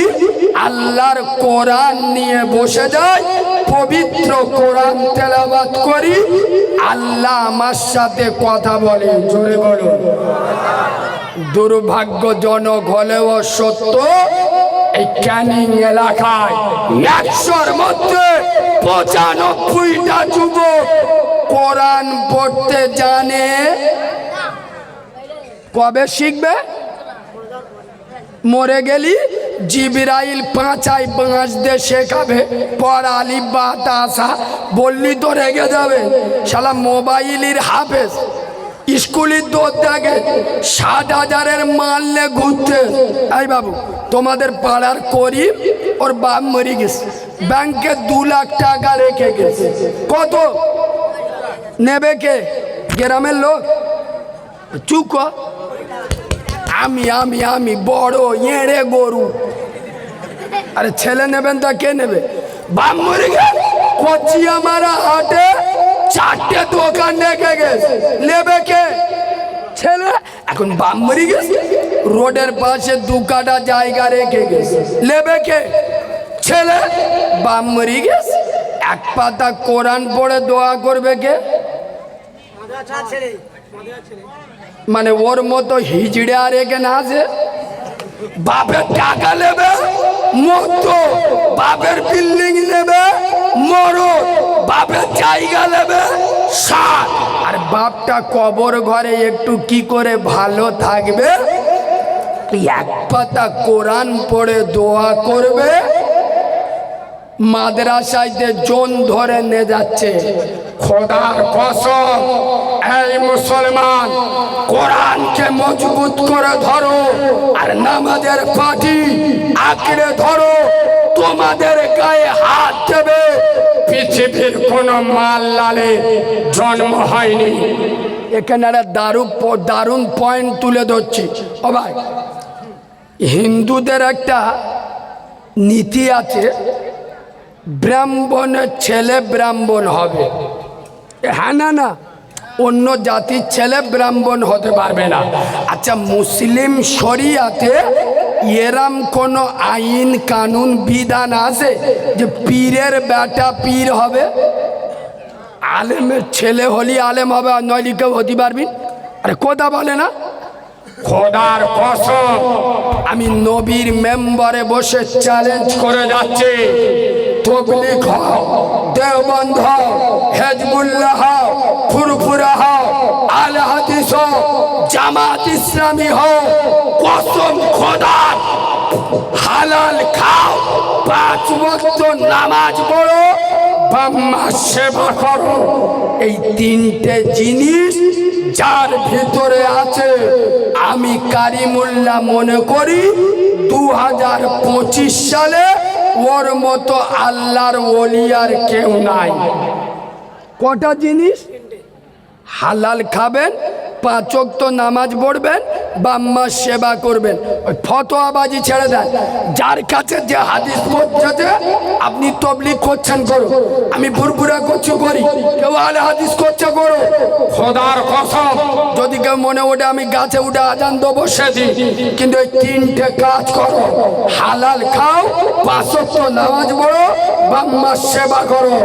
আল্লাহর কোরআন নিয়ে বসে যাই, পবিত্র কোরআন তেলাওয়াত করি, আল্লাহ আমার সাথে কথা বলে। জোরে বলুন। দুর্ভাগ্যজনক হলেও সত্য, এই ক্যানিং এলাকায় 100-র মধ্যে 95টা যুবক কোরআন পড়তে জানে। কবে শিখবে? মরে গেলি জিবরাইল পাঁচাই বাঁশ দিয়ে শেখাবে, পর আলিফ বা তাসা বললি তো রেগে যাবে। শালা মোবাইলের হাফেজ, স্কুলের দৌড় থাকে, 60,000-এর মারলে ঘুরতে। এই বাবু, তোমাদের পাড়ার করিম, ওর বাপ মরে গেছে, ব্যাংকে 2 লাখ টাকা রেখে গেছে। কত নেবে কে? গ্রামের লোক? চুপ। আমি আমি আমি বড় এড়ে গরু। আরে ছেলে নেবেন তা কে নেবে? বাপ মরে গেছে, কচিয়া মারা হাটে 4টে দোকান রেখে গেছে, নেবে কে? ছেলে। এখন বাপ মরে গেছে, রোডের পাশে 2 কাঠা জায়গা রেখে গেছে, নেবে কে? ছেলে। বাপ মরে গেছে, 1 পাতা কোরআন পড়ে দোয়া করবে কে? মানে ওর মতো হিজড়ে আর এখানে আছে? বাপের টাকা নেবে মতো, বাপের বিল্ডিং নেবে মরো, বাপের জায়গা নেবে সার, আর বাপটা কবর ঘরে একটু কি করে ভালো থাকবে? 1 পাতা কোরআন পড়ে দোয়া করবে, মাদ্রাসায় জন ধরে নিয়ে যাচ্ছে। খোদার কসম, এই মুসলমান, কোরআনকে মজবুত করে ধরো আর নামাজের পাটি আঁকড়ে ধরো, তোমাদের গায়ে হাত দেবে পৃথিবীর কোন মাল্লালে জন্ম হয়নি। এখানে একটা দারুণ পয়েন্ট তুলে ধরছি। ও ভাই, হিন্দুদের একটা নীতি আছে, ব্রাহ্মণের ছেলে ব্রাহ্মণ হবে। হ্যাঁ না না, অন্য জাতির ছেলে ব্রাহ্মণ হতে পারবে না। আচ্ছা, মুসলিম শরিয়াতে এরম কোনো আইন কানুন বিধান আছে যে পীরের বেটা পীর হবে? আলেমের ছেলে হলি আলেম হবে, আর নইলে কেউ হতে পারবি? আরে কথা বলে না? খোদার কসম, আমি নবীর মেম্বারে বসে চ্যালেঞ্জ করে যাচ্ছি, তবলিগ হও, দেওবন্দ হও, হেজবুল্লাহ হও, ফুরফুরা হও, আলে হাদিস হও, জামাত ইসলামী হও, কসম খোদার, হালাল খাও, 5 ওয়াক্ত নামাজ পড়ো, বাম্মা সেবা করো। এই 3টে জিনিস যার ভিতরে আছে আমি কারিমুল্লাহ মনে করি 2025 সালে ওর মতো আল্লাহর ওলি আর কেউ নাই। কটা জিনিস? হালাল খাবেন, 5 ওয়াক্ত নামাজ পড়বেন, বাম্মার সেবা করবেন। ওই ফতোয়াবাজি ছেড়ে দেন। যার কাছে যে হাদিস করছে আপনি তবলিগ করছেন করো, আমি ফুরফুরা করছি করি, কেউ আলে হাদিস করছে করো। খোদার কসম যদি কেউ মনে ওঠে আমি গাছে উঠে আজান দেবো সেদিন, কিন্তু এই 3টে কাজ করো, হালাল খাও, 5 ওয়াক্ত নামাজ পড়ো, বাম্মার সেবা করো।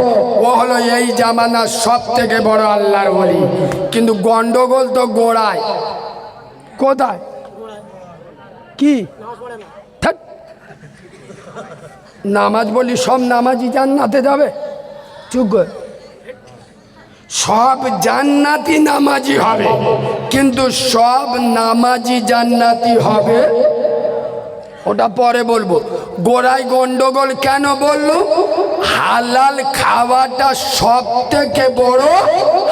ও হলো এই জামানার সব থেকে বড় আল্লাহর ওলি। কিন্তু গন্ডগোল তো গোড়ায়। কোথায়? কি থাক, নামাজ বলি সব নামাজি জান্নাতে যাবে? চুপ কর। সব জান্নাতি নামাজি হবে, কিন্তু সব নামাজি জান্নাতি হবে ওটা পরে বলবো। গোড়ায় গন্ডগোল কেন বললো? হালাল খাওয়াটা সব থেকে বড়,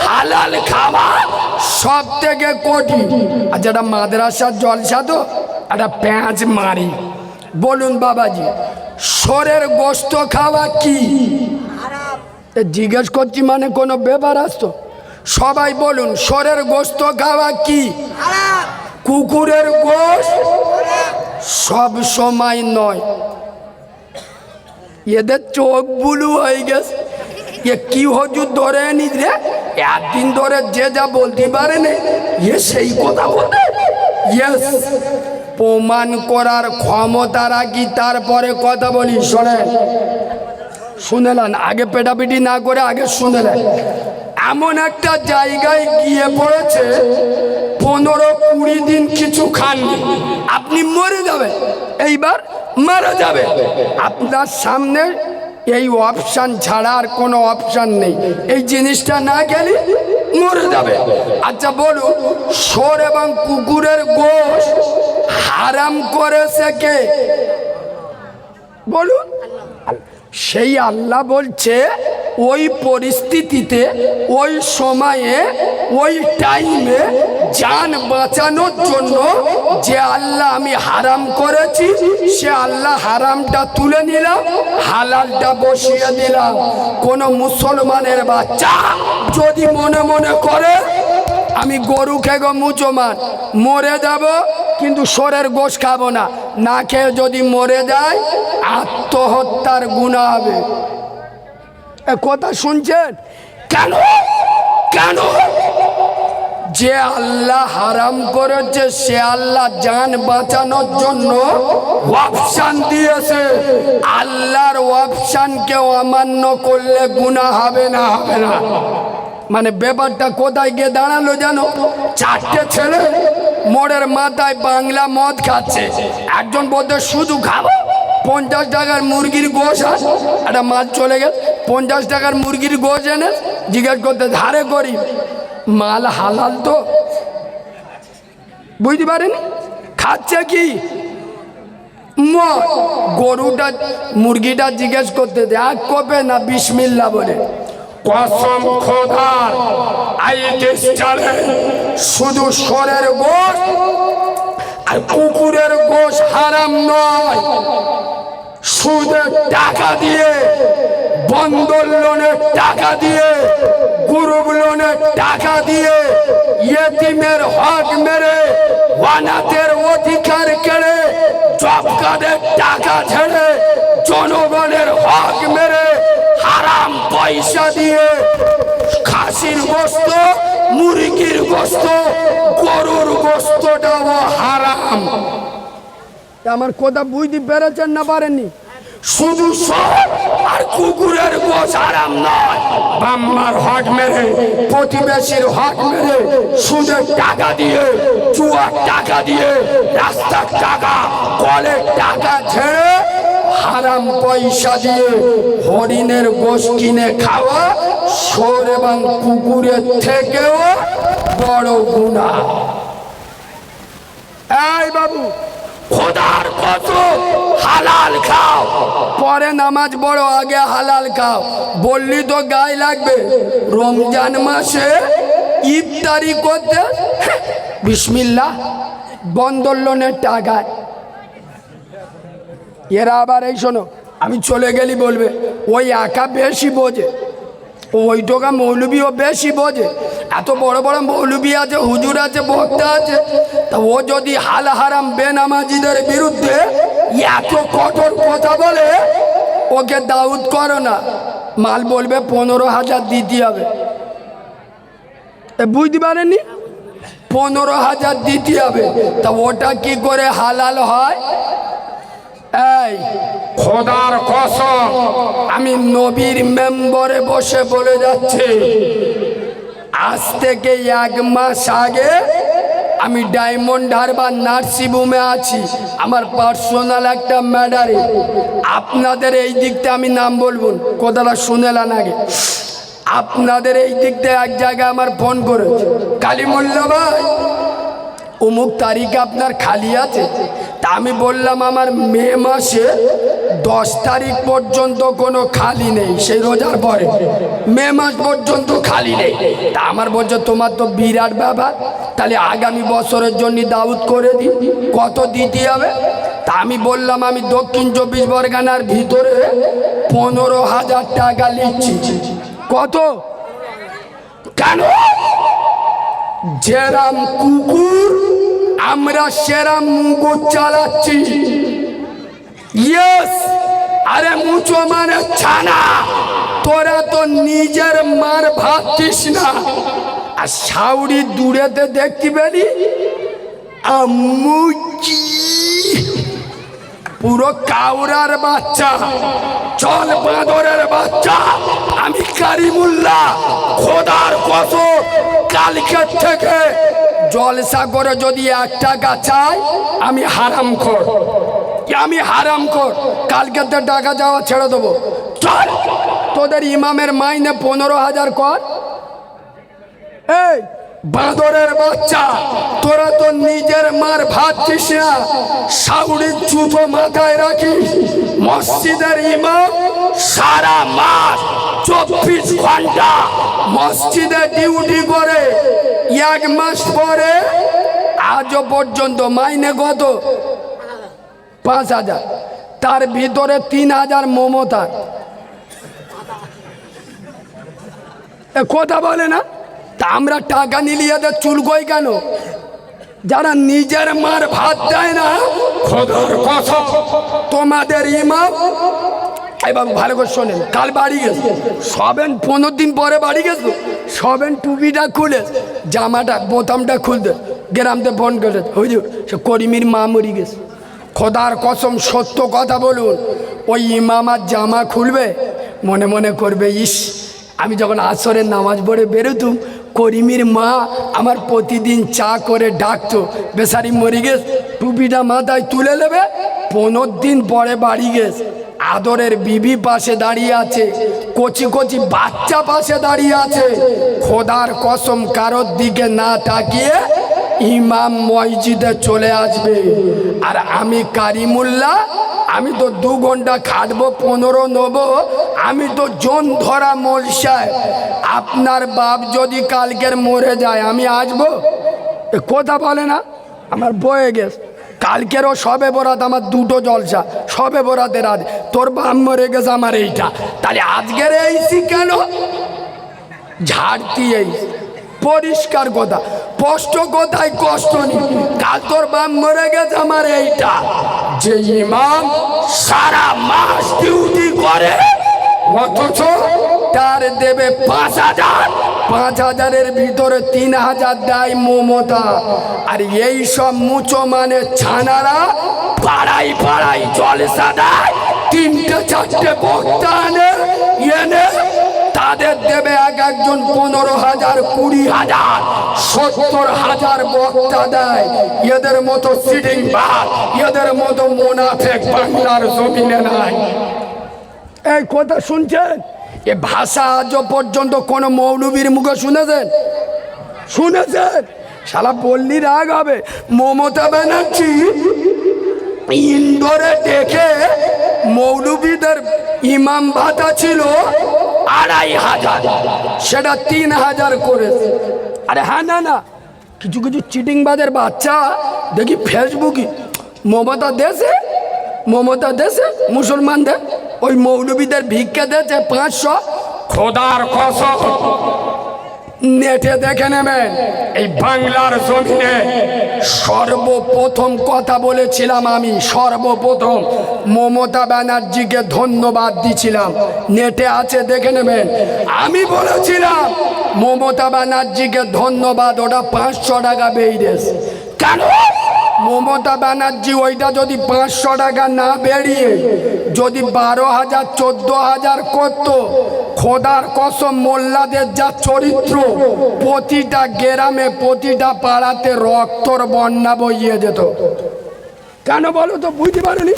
হালাল খাওয়া সব থেকে কঠিন। আর যেটা মাদ্রাসার জলসা তো একটা প্যাঁচ মারি। বলুন বাবাজি, শোরের গোস্ত খাওয়া কি? জিজ্ঞেস করছি মানে কোনো ব্যাপার আসতো? সবাই বলুন, শোরের গোস্ত খাওয়া কি? কুকুরের গোস্ত সব সময় নয়। এদের চোখ বুলু হয়ে গেছে। এ কি হজুর ধরে নিস রে, একদিন ধরে যে যা বলতে পারে না এ সেই কথা বলতে। ইয়েস, প্রমাণ করার ক্ষমতা রাখি, তারপরে কথা বলি। শোনেন, শুনেলেন, আগে পেটাপিটি না করে আগে শুনেলেন। এমন একটা জায়গায় গিয়ে পড়েছে 15-20 দিন কিছু খাননি, আপনি মরে যাবেন, এইবার মারা যাবে। আপনার সামনে এই অপশান ছাড়া আর কোনো অপশান নেই, এই জিনিসটা না গেলে মরে যাবে। আচ্ছা বলুন, শোর এবং কুকুরের গোশ হারাম করেছে কে? বলুন। সেই আল্লাহ বলছে ওই পরিস্থিতিতে, ওই সময়ে, ওই টাইমে জান বাঁচানোর জন্য যে আল্লাহ আমি হারাম করেছি, সে আল্লাহ হারামটা তুলে নিলাম, হালালটা বসিয়ে দিলাম। কোনো মুসলমানের বাচ্চা যদি মনে মনে করে আমি গরু খেগো মুচমান মরে যাব, কিন্তু শোরের গোশ খাবো না, না খেয়ে যদি মরে যায় আত্মহত্যার গুনাহ হবে। এ কথা শুনছেন? কেন? কেন? যে আল্লাহ হারাম করেছে সে আল্লাহ জান বাঁচানোর জন্য অপশান দিয়েছে। আল্লাহর অপশানকে অমান্য করলে গুনাহ হবে না? হবে না। মানে ব্যাপারটা কোথায় গিয়ে দাঁড়ালো জানো? 4টে ছেলে মোড়ের মাথায় বাংলা মদ খাচ্ছে। একজন বলতে শুধু খাবো, 50 টাকার মুরগির গোশ আস, একটা মাছ চলে গেছে, 50 টাকার মুরগির গোশ এনে জিজ্ঞেস করতে ধারে করি মাল হালাল তো? বুঝতে পারেনি খাচ্ছে কি মদ। গরুটা মুরগিটা জিজ্ঞেস করতে এক কোপে না বিসমিল্লাহ বলে। কসম খোদার আইডিস চলে, শুধু শোরের গোশ আর কুকুরের গোশ হারাম নয়। সুদের টাকা দিয়ে, বন্ধন লোনের টাকা দিয়ে, গ্রুপ লোনের টাকা দিয়ে, ইয়েতিমের হক মেরে, ওয়ানাতের অধিকার কেড়ে, জব কার্ডের টাকা ছেড়ে, জনগণের হক মেরে, হারাম পয়সা দিয়ে খাসির গোস্ত, মুরগির গোস্ত, গরুর গোস্তটাও হারাম। আমার কথা বুঝতে পেরেছেন না পারেননি? শুধু সব আর কুকুরের গোশ হারাম নয়। বাম্মার হক মেরে, প্রতিবেশীর হক মেরে, সুদের টাকা দিয়ে, জুয়ার টাকা দিয়ে, রাস্তার টাকা, কলের টাকা ছেড়ে হারাম পয়সা দিয়ে হরিণের গোশ কিনে খাওয়া শোর এবং কুকুরের থেকেও বড় গুনাহ। এই বাবু, খোদার কসম হালাল খাও, পরে নামাজ পড়ো, আগে হালাল খাও। বললি তো গায়ে লাগবে। রমজান মাসে ইফতারি করতে বিসমিল্লাহ বন্ধন লোনের টাকায়। এরা আবার এই শোনো, আমি চলে গেলি বলবে ওই একা বেশি বোঝে, ওই টোকা মৌলবীও বেশি বোঝে। এত বড় বড় মৌলবী আছে, হুজুর আছে, বক্তা আছে, তা ও যদি হাল হারাম বেনামাজিদের বিরুদ্ধে এত কঠোর কথা বলে, ওকে দাউদ করো না, মাল বলবে 15,000 দিতে হবে। বুঝতে পারেননি? 15,000 দিতে হবে। তা ওটা কি করে হালাল হয়? এই খোদার কসম, আমি নবীর মেম্বরে বসে বলে যাচ্ছি, আজ থেকে 1 মাস আগে আমি ডায়মন্ড হারবার নার্সিংহোমে আছি, আমার পার্সোনাল একটা ম্যাটারে। আপনাদের এই দিকতে আমি নাম বলবো, কথাটা শুনেলাম আগে। আপনাদের এই দিকতে এক জায়গায় আমার ফোন করেছে, কালিমুল্লা ভাই অমুক তারিখে আপনার খালি আছে? তা আমি বললাম আমার মে মাসে 10 তারিখ পর্যন্ত কোনো খালি নেই, সেই রোজার পরে মে মাস পর্যন্ত খালি নেই। তা আমার বলছে তোমার তো বিরাট ব্যাপার, তাহলে আগামী বছরের জন্য দাউদ করে দিই, কত দিতে হবে? তা আমি বললাম আমি দক্ষিণ 24 পরগনার ভিতরে 15,000 টাকা নিচ্ছি। কত? কেন? যেরাম কুকুর আমরা সেরাম মুগো চালাচ্ছি। ইয়েস, আরে মুচো মানে ছানা, তোরা তো নিজের মার ভাবছিস না। আর সাউরি দূরেতে দেখতে পেলি আমুচি, পুরো কাউরার বাচ্চা, চল বাঁদরের বাচ্চা। আমি কারিমুল্লাহ, খোদার কসম, কালকে থেকে জলসা করে যদি 1 টাকা চাই আমি হারামখোর, আমি হারামখোর। কালকে তো টাকা যাওয়া ছেড়ে দেবো। চল, তোদের ইমামের মাইনে 15,000 কর। এই বাঁদরের বাচ্চা, তোরা তো নিজের মার ভাবছিস না, সাউরির চুপো মাথায় রাখিস। মসজিদের ইমাম সারা মাস 24 ঘন্টা মসজিদে ডিউটি করে, 1 মাস পরে আজও পর্যন্ত মাইনে কত? 5,000, তার ভিতরে 3,000 মমতা। কথা বলে না? তা আমরা টাকা নিলে এদের চুলকই কেন? যারা নিজের মার ভাত দেয় না, খোদার কসম তোমাদের ইমাম। এবং ভালো করে শোনেন, কাল বাড়ি গেছে, সবেন 15 দিন পরে বাড়ি গেছে, সবেন টুপিটা খুলে জামাটা বোতামটা খুলতে গ্রামতে ফোন করে, হুজুর সে করিমির মা মরি গেছে। খোদার কসম সত্য কথা বলুন, ওই ইমাম আর জামা খুলবে, মনে মনে করবে ইস, আমি যখন আসরের নামাজ পড়ে বেরোতুম, করিমির মা আমার প্রতিদিন চা করে ডাকতো, বেচারি মরি গেছে, টুপিটা মাথায় তুলে নেবে। 15 দিন পরে বাড়ি গেছে, আদরের বিবি পাশে দাঁড়িয়ে আছে, কচি কচি বাচ্চা পাশে দাঁড়িয়ে আছে। খোদার কসম কারোর দিকে না তাকিয়ে ইমাম মসজিদে চলে আসবে। আর আমি কারিমুল্লাহ, আমি তো 2 ঘন্টা খাটবো, 15 নেবো। আমি তো জন ধরা মোলসায়। আপনার বাপ যদি কালকের মরে যায় আমি আসবো? কথা বলে না, আমার বয়ে গেছে। কালকেরও সবে বরাত, আমার 2টো জলসা, সবে বরাতের আজ। তোর বাপ মরে গেছে, আমার এইটা, তাহলে আজকের এইছি কেন? ঝাড়তি এই পরিষ্কার কথা, স্পষ্ট কথায় কষ্ট নেই। কাল তোর বাপ মরে গেছে, আমার এইটা। যে ইমাম সারা মাস ডিউটি করে, অথচ তার দেবে 5,000, 5,000-এর ভিতরে 3,000 দেয় মমতা। আর এই সব মুচো মানে ছানারা পাড়ায় পাড়ায় জলসা দেয়, 3টে-4টে বক্তা এনে তাদের দেবে এক একজন 15,000, 20,000, 70,000 বক্তা দেয়। এদের মতো সিটিং বাদ, এদের মতো মুনাফেক বাংলার জমিনে নাই। এই কথা শুনছেন? এ ভাষা আজও পর্যন্ত কোন মৌলবীর মুখে শুনেছেন? শুনেছেন? শালা বললি রাগ হবে। মমতা ব্যানার্জি ইন্দোরে দেখে মৌলবীদের ইমাম ভাতা ছিল 2,500, সেটা 3,000 করেছে। আরে হ্যাঁ, না কিছু কিছু চিটিংবাজের বাচ্চা দেখি ফেসবুকে মমতা দেশে মুসলমানদের ওই মৌলবীদের ভিক্ষা দিয়েছে 500। খোদার কসম নেটে দেখে নেবেন। এই বাংলার জমিনে সর্বপ্রথম কথা বলেছিলাম আমি, সর্বপ্রথম মমতা ব্যানার্জিকে ধন্যবাদ দিছিলাম, নেটে আছে দেখে নেবেন। আমি বলেছিলাম মমতা ব্যানার্জিকে ধন্যবাদ, ওটা 500 টাকা বেরিয়েছে। কেন? মমতা ব্যানার্জি ওইটা যদি 500 টাকা না বেরিয়ে যদি 12,000 14,000 করত, খোদার কসম মোল্লাদের যা চরিত্র, প্রতিটা গ্রামে প্রতিটা পাড়াতে রক্তর বন্যা বইয়ে যেত। কেন বলো তো? বুঝতে পারেনি?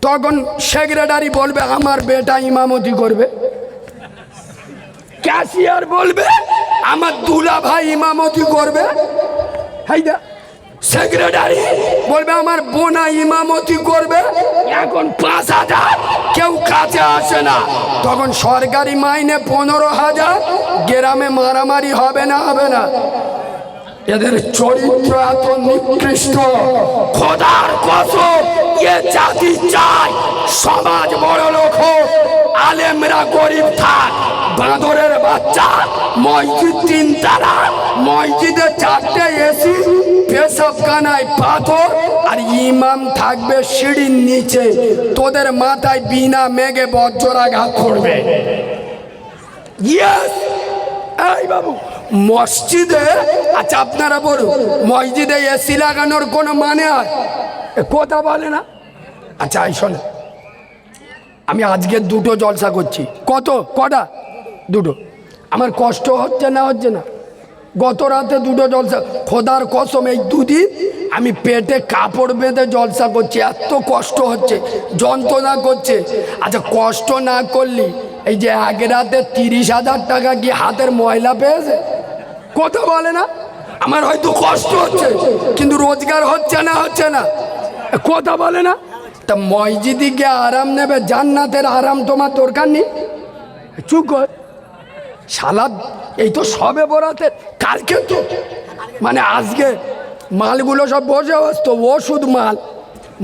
তখন সেক্রেটারি বলবে আমার বেটা ইমামতি করবে, ক্যাশিয়ার বলবে আমার দুলা ভাই ইমামতি করবে, হাইদা সেক্রেটারি বলবে আমার বোনা ইমামতি করবে। এখন 5,000, কেউ কাছে আসে না। তখন সরকারি মাইনে 15,000, গ্রামে মারামারি হবে না? হবে না? এদের চরিত্র এত নিকৃষ্ট, খোদার কসম এ জাতি চায় সমাজ বড় লোক হোক, আলেমরা গরিব থাক। বাঁদরের বাচ্চা, মসজিদ 3 তালা, মসজিদে 4টে এসি, পেশাবখানায় পাথর, আর ইমাম থাকবে সিঁড়ির নিচে, তোদের মাথায় বিনা মেঘে বজ্রাঘাত করবে। ইয়েস, এই বাবু মসজিদে, আচ্ছা আপনারা বলুন মসজিদে এসি লাগানোর কোনো মানে হয়? কথা বলে না। আচ্ছা এই শোনে, আমি আজকে 2টো জলসা করছি। কটা? 2টো। আমার কষ্ট হচ্ছে না? হচ্ছে না? গত রাতে 2টো জলসা, খোদার কসম এই 2 দিন আমি পেটে কাপড় বেঁধে জলসা করছি, এত কষ্ট হচ্ছে, যন্ত্রণা করছে। আচ্ছা কষ্ট না করলি এই যে এক রাতে 30,000 টাকা কি হাতের ময়লা পেয়েছে? কথা বলে না। আমার হয়তো কষ্ট হচ্ছে কিন্তু রোজগার হচ্ছে না, হচ্ছে না, কথা বলে না। তা মসজিদে গিয়ে আরাম নেবে, জান্নাতের আরাম তোমার দরকার নেই? চুপ কর শালা। এই তো সবে বরাতে, কালকে তো মানে আজকে মালগুলো সব বসে বসতো, ওষুধ মাল।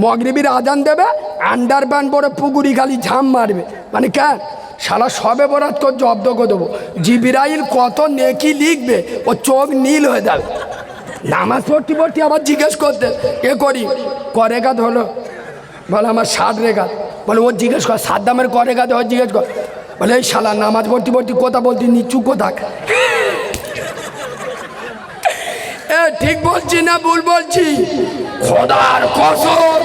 মগরিবির আজান দেবে, আন্ডার প্যান্ট পরে পুকুরি খালি ঝাম মারবে, মানে কেন? শালা সবে বরাত তোর জব্দ করে দেবো। জিবরাইল কত নেকি লিখবে, ও চোখ নীল হয়ে যাবে। নামাজ পড়তে আবার জিজ্ঞেস করতে করেকাত হলো? বলে আমার 60 রেখাত। বলে ও জিজ্ঞেস কর সাদ্দামের করেকাত হয়, জিজ্ঞেস কর। বলে এই শালা নামাজ পড়তে কথা বলতি নিচু কোথাক। ঠিক বলছি না ভুল বলছি? খোদার কসম।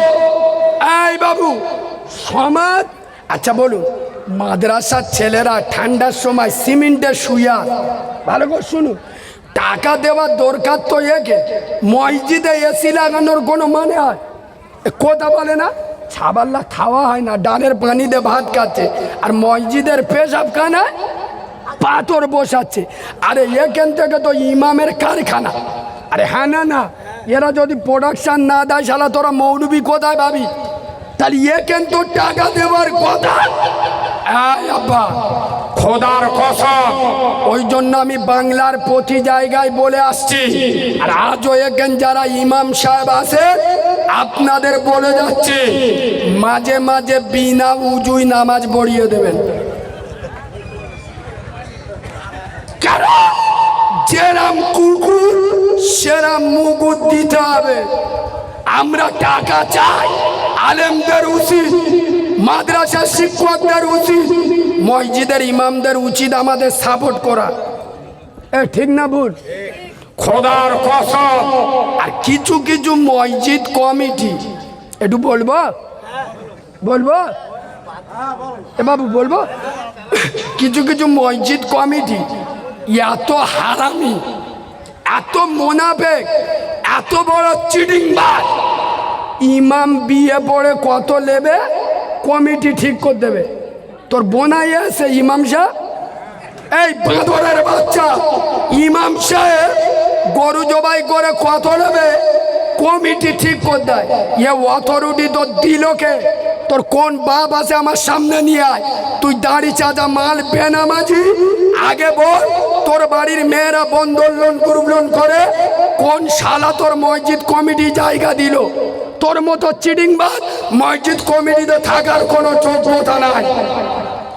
এই বাবু সমাজ, আচ্ছা বলুন মাদ্রাসার ছেলেরা ঠান্ডার সময় সিমেন্টে শুয়া, ভালো করে শুনুন, টাকা দেওয়ার দরকার তো একে, মসজিদে এসি লাগানোর কোনো মানে হয়? কথা বলে না। ছাবাল্লা খাওয়া হয় না, ডালের পানিতে ভাত খাচ্ছে, আর মসজিদের পেশাবখানায় পাথর বসাচ্ছে। আরে এখান থেকে তো ইমামের কারখানা। আরে হ্যাঁ না, এরা যদি প্রোডাকশন না দেয় শালা তোরা মৌলবি কোথায় ভাবি? তাহলে এখান তো টাকা দেওয়ার কথা। আব্বা খোদার কসম, ওই জন্য আমি বাংলার প্রতি জায়গায় বলে আসছি, আর আজও এখান যারা ইমাম সাহেব আছে আপনাদের বলে যাচ্ছে, মাঝে মাঝে বিনা উজুই নামাজ পড়িয়ে দেবেন। যেরাম কুকুর সেরাম মুগুর দিতে হবে। আমরা টাকা চাই, আলেমদের উচিত, মাদ্রাসার শিক্ষকদের উচিত, মসজিদের ইমামদের উচিত আমাদের সাপোর্ট করা। ঠিক না ভুল? খোদার কসম। আর কিছু কিছু মসজিদ কমিটি, একটু বলবো এ বাবু বলবো, কিছু কিছু মসজিদ কমিটি এত হারামি, এত মুনাফিক, এত বড় চিটিংবাজ। ইমাম বিয়ে পড়ে কত নেবে কমিটি ঠিক করে দেবে। তোর বোনাই আছে ইমাম সাহেব, এই বাঁদরের বাচ্চা ইমাম সাহেব গরু জবাই করে কত নেবে কমিটি ঠিক করে দেয়। এ অথরিটি তোর দিলকে, তোর কোন বাপ আছে আমার সামনে নিয়ে আয়। তুই দাড়ি চাঁদা মাল বেনামাজি, আগে বল তোর বাড়ির মেয়েরা বন্ধন লোন গ্রুপ লোন করে কোন শালা তোর মসজিদ কমিটি জায়গা দিল? তোর মতো চিটিংবাজ মসজিদ কমিটিতে থাকার কোনো যোগ্যতা নাই।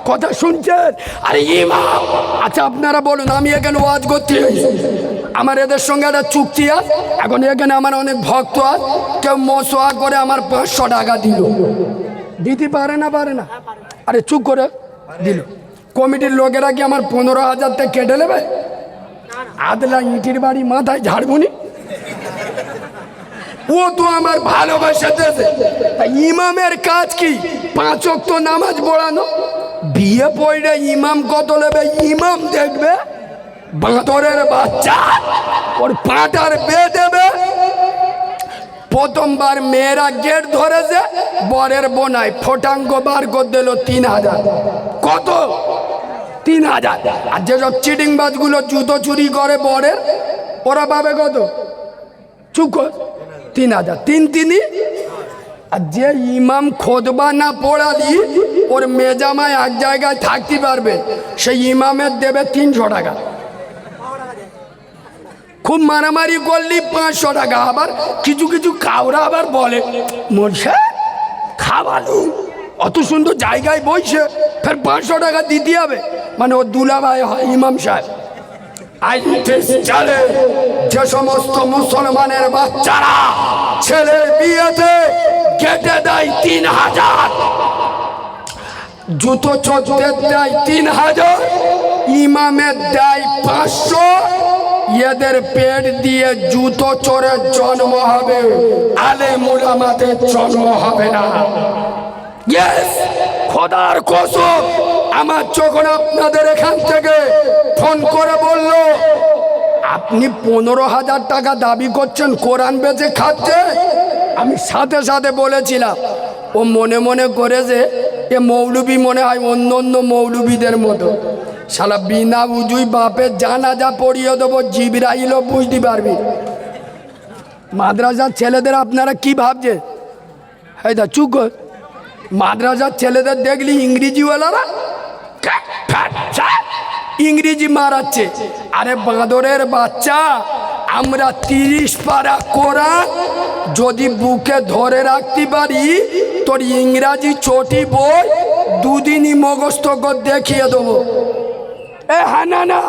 কথা শুনছেন? আরে ইমাম, আচ্ছা আপনারা বলুন, আমি এখানে ওয়াজ করতে এসেছি, আমার এদের সঙ্গে একটা চুক্তি আছে। এখন এখানে আমার অনেক ভক্ত আছে, কেউ মশোয়া করে আমার 500 টাকা দিল, দিতে পারে না? পারে না? আরে চুপ করে দিল। কমিটির লোকেরা কি আমার 15,000 টাকা কেটে নেবে? আদলা ইটির বাড়ি মাথায় ঝাড়বুনি, ও তো আমার ভালোবাসা দেশে। ইমামের কাজ কি? 5 ওয়াক্ত নামাজ পড়ানো। বিয়ে পড়লে ইমাম কত নেবে? ইমাম দেখবে বাঁদরের বাচ্চা, ওর পাটার বে দেবে। প্রথমবার মেয়েরা গেট ধরেছে, বরের বোনায় ফোটাঙ্গ বার করে দিল 3,000। কত? 3,000। আর যেসব চিটিংবাজগুলো জুতো চুরি করে বরের, ওরা পাবে কত? চুপ কর, 3,000। তিনই। আর যে ইমাম খোদবা না পড়ালি ওর মেজামায় এক জায়গায় থাকতে পারবে, সেই ইমামের দেবে 300 টাকা। খুব মারামারি করলি 500 টাকা। আবার কিছু কিছু কাউরা আবার বলে, মোরশা খাওয়ালু, অত সুন্দর জায়গায় বইছে, ফের 500 টাকা দিতে হবে। মানে ও দুলাভাই হয় ইমাম সাহেব। চলে যে সমস্ত মুসলমানের বাচ্চারা ছেলের বিয়েতে কেটে দেয় 3,000, জুতো চোদ্দের দেয় 3,000, ইমামের দেয় 500, এদের পেট দিয়ে জুতো চোরের জন্ম হবে, আলেম উলামাদের জন্ম হবে না। খোদার কসম, আমার যখন আপনাদের এখান থেকে ফোন করে বলল আপনি 15,000 টাকা দাবি করছেন, কোরআন বেচে খাচ্ছে, আমি সাথে সাথে বলেছিলাম, ও মনে মনে করে যে এ মৌলবি মনে হয় অন্য অন্য মৌলবিদের মতো, শালা বিনা উজুই বাপের জানাজা পড়িয়ে দেবো, জিবরাইলও বুঝতে পারবি। মাদ্রাসার ছেলেদের আপনারা কি ভাবছেন? এই দা চুপ কর। মাদ্রাসার ছেলেদের দেখলি ইংরেজিওয়ালারা ইংরেজি মারাচ্ছে। আরে বাঁদরের বাচ্চা, আমরা 30 পারা কোরআন যদি বুকে ধরে রাখতে পারি, তোর ইংরাজি চটি বই 2 দিনই মুখস্থ করে দেখিয়ে দেবো। হ্যাঁ না না,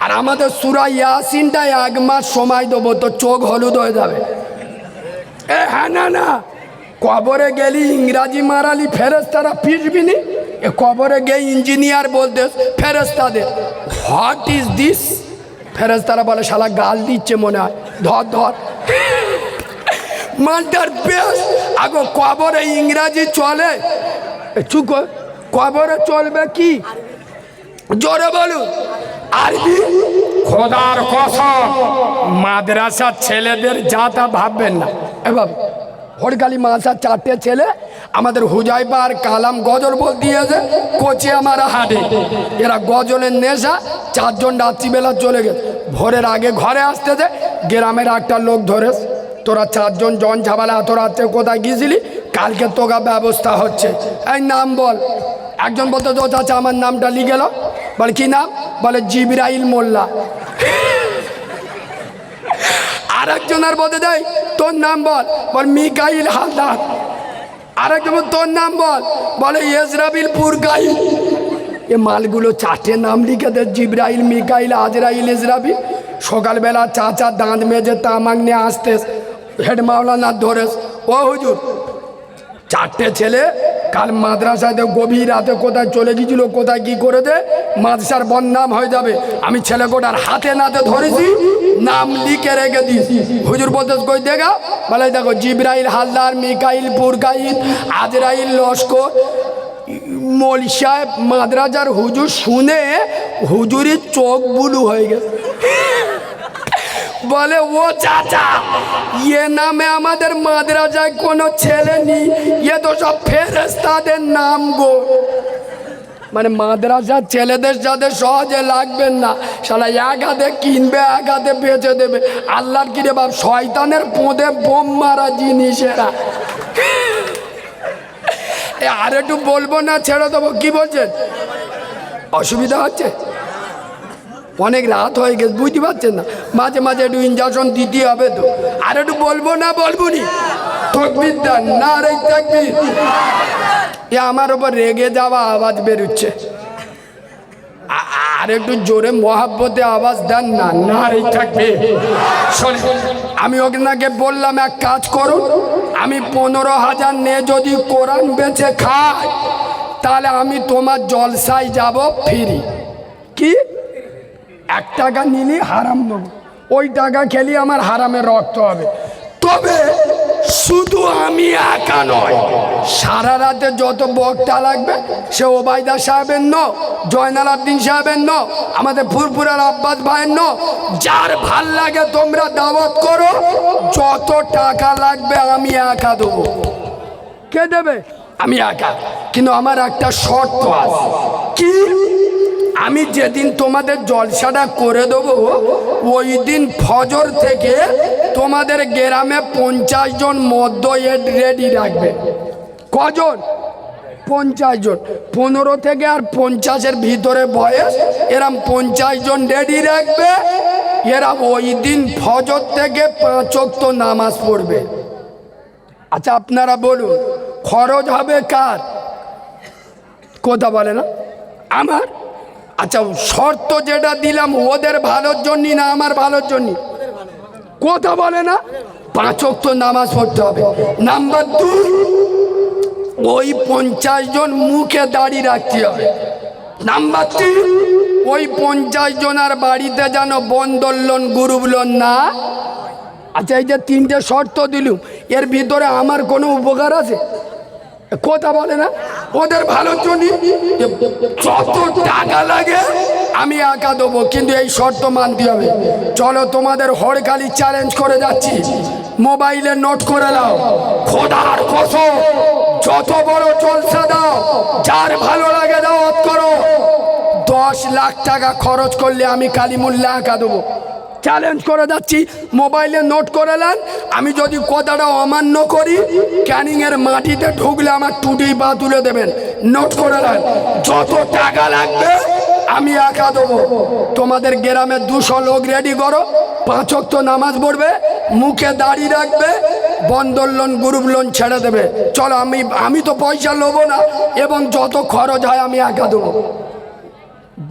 আর আমাদের সূরা ইয়াসিনটা 1 মাস সময় দেবো, তো চোখ হলুদ হয়ে যাবে। হ্যাঁ না না, কবরে গেলি ইংরাজি মারালি ফেরেস্তারা পিটবি নি। এ কবরে গিয়ে ইঞ্জিনিয়ার বলতে ফেরেস্তাদের, হোয়াট ইজ দিস? ফেরেস্তারা বলে শালা গাল দিচ্ছে মনে হয়, ধর ধর। মালটার বেশ আগো কবরে ইংরাজি চলে? চুপ, কবরে চলবে কি? জোরে বলুন আরবি। খোদার কসম, মাদ্রাসার ছেলেদের যা তা ভাববেন না। এবার হরকালি মাদ্রাসার 4টে ছেলে আমাদের হুজাইবা আর কালাম গজল বল দিয়েছে, কোচে আমার হাটে। এরা গজলের নেশা, 4 জন রাত্রিবেলা চলে গেছে। ভোরের আগে ঘরে আসতেছে, গ্রামের একটা লোক ধরে, তোরা 4 জন জন ঝামেলা এত রাত্রে কোথায় গিয়েছিলি? কালকে তোকা ব্যবস্থা হচ্ছে, এই নাম বল। একজন বলতে, তো চাচা আমার নামটা লিখে গেল। বলে কি নাম? বলে জিবরাইল মোল্লা। আর একজনের বলতে দেয়, তোর নাম বল। বল মিকাইল হালদার। আরেকজন, তোর নাম বল। বলে ইসরাফিল পুরকাইল। এ মালগুলো 4টে নাম লিখে দেয়, জিবরাইল, মিকাইল, আজরাইল, ইসরাফিল। সকালবেলা চাচা দাঁত মেজে তামাক নিয়ে আসতে হেড মাওলানা ধরেস, ও হুজুর 4টে ছেলে কাল মাদ্রাসাতে গভীর রাতে কোথায় চলে গিয়েছিল, কোথায় কি করে দে, মাদ্রাসার বদনাম হয়ে যাবে। আমি ছেলে কোটার হাতে নাতে ধরেছি, নাম লিখে রেখে দিস। হুজুর বলতে কই দেখা? বলে দেখো জিবরাইল হালদার, মিকাইল পুরকাইল, আজরাইল লস্কর। মৌল সাহেব মাদ্রাসার হুজুর শুনে হুজুরের চোখ বুলু হয়ে গেছে। বলে, ও চাচা, এ নামে আমাদের মাদ্রাসায় কোনো ছেলে নেই, এ তো সব ফেরেস্তাদের নাম গো। মানে মাদ্রাসার ছেলেদের সাথে সহজে লাগবেন না, শালা 1 হাতে কিনবে 1 হাতে বেচে দেবে। আল্লাহর কিরে বাপ, শয়তানের পোঁদে বোম মারা জিনিস এরা। আর একটু বলবো না ছেড়ে দেবো? কি বলছেন? অসুবিধা হচ্ছে? অনেক রাত হয়ে গেছে, বুঝতে পারছেন না? মাঝে মাঝে একটু ইঞ্জেকশন দিতে হবে তো। আর একটু বলবো না বলবো নি? তকবির দেন না, রে তাকবীর। এ আমার ওপর রেগে যাওয়া আওয়াজ বেরোচ্ছে। আর একটু জোরে মহাব্বতে আওয়াজ দেন না, না রে তাকবীর। আমি ওনাকে বললাম এক কাজ করুন, আমি 15,000 নিয়ে যদি কোরআন বেচে খাই তাহলে আমি তোমার জলসায় যাব ফ্রি। কি 1 টাকা নিলি হারাম দেবো, ওই টাকা খেলি আমার হারামে রক্ত হবে। তবে শুধু আমি একা নয়, সারা রাতে যত বক্তা লাগবে সে ওবায়দা সাহেবের ন, জয়নাল আবদিন সাহেবের ন, আমাদের ফুরফুরার আব্বাস ভাইয়ের ন, যার ভাল লাগে তোমরা দাওয়াত করো, যত টাকা লাগবে আমি একা দেবো। কে দেবে? আমি একা। কিন্তু আমার একটা শর্ত আছে। কি? আমি যেদিন তোমাদের জলসাটা করে দেবো ওই দিন ফজর থেকে তোমাদের গ্রামে 50 জন মদ্য রেডি রাখবে। কজন? 50 জন। 15 থেকে আর 50-এর ভিতরে বয়স, এরম 50 জন রেডি রাখবে। এরা ওই দিন ফজর থেকে 5 ওয়াক্ত নামাজ পড়বে। আচ্ছা আপনারা বলুন, খরচ হবে কার? কথা বলে না? আমার। আচ্ছা শর্ত যেটা দিলাম ওদের ভালোর জন্য না আমার ভালোর জন্য? কথা বলে না? 5 ওয়াক্ত নামাজ পড়তে হবে। নাম্বার 2, ওই 50 জন মুখে দাড়ি রাখতে হবে। নাম্বার 3, ওই 50 জনের বাড়িতে যেন বন্ধন লোন গ্রুপ লোন না। আচ্ছা এই যে 3টে শর্ত দিলুম, এর ভিতরে আমার কোনো উপকার আছে? কথা বলে না? ওদের ভালোর জন্য যত টাকা লাগে আমি একা দেবো, কিন্তু এই শর্ত মানতে হবে। চলো তোমাদের হড়খালি চ্যালেঞ্জ করে যাচ্ছি, মোবাইলে নোট করে নাও। খোদার কসম যত বড় জলসা দাও, যার ভালো লাগে দাওয়াত করো, 10 লাখ টাকা খরচ করলে আমি কালিমুল্লাহ একা দেবো। চ্যালেঞ্জ করে যাচ্ছি, মোবাইলে নোট করে নেন। আমি যদি কথাটা অমান্য করি, ক্যানিংয়ের মাটিতে ঢুকলে আমার টুটি পা তুলে দেবেন। নোট করে নেন, যত টাকা লাগবে আমি একা দেবো। তোমাদের গ্রামে 200 লোক রেডি করো, 5 ওয়াক্ত নামাজ পড়বে, মুখে দাড়ি রাখবে, বন্ধন লোন গ্রুপ লোন ছেড়ে দেবে। চলো আমি তো পয়সা নেবো না, এবং যত খরচ হয় আমি একা দেবো।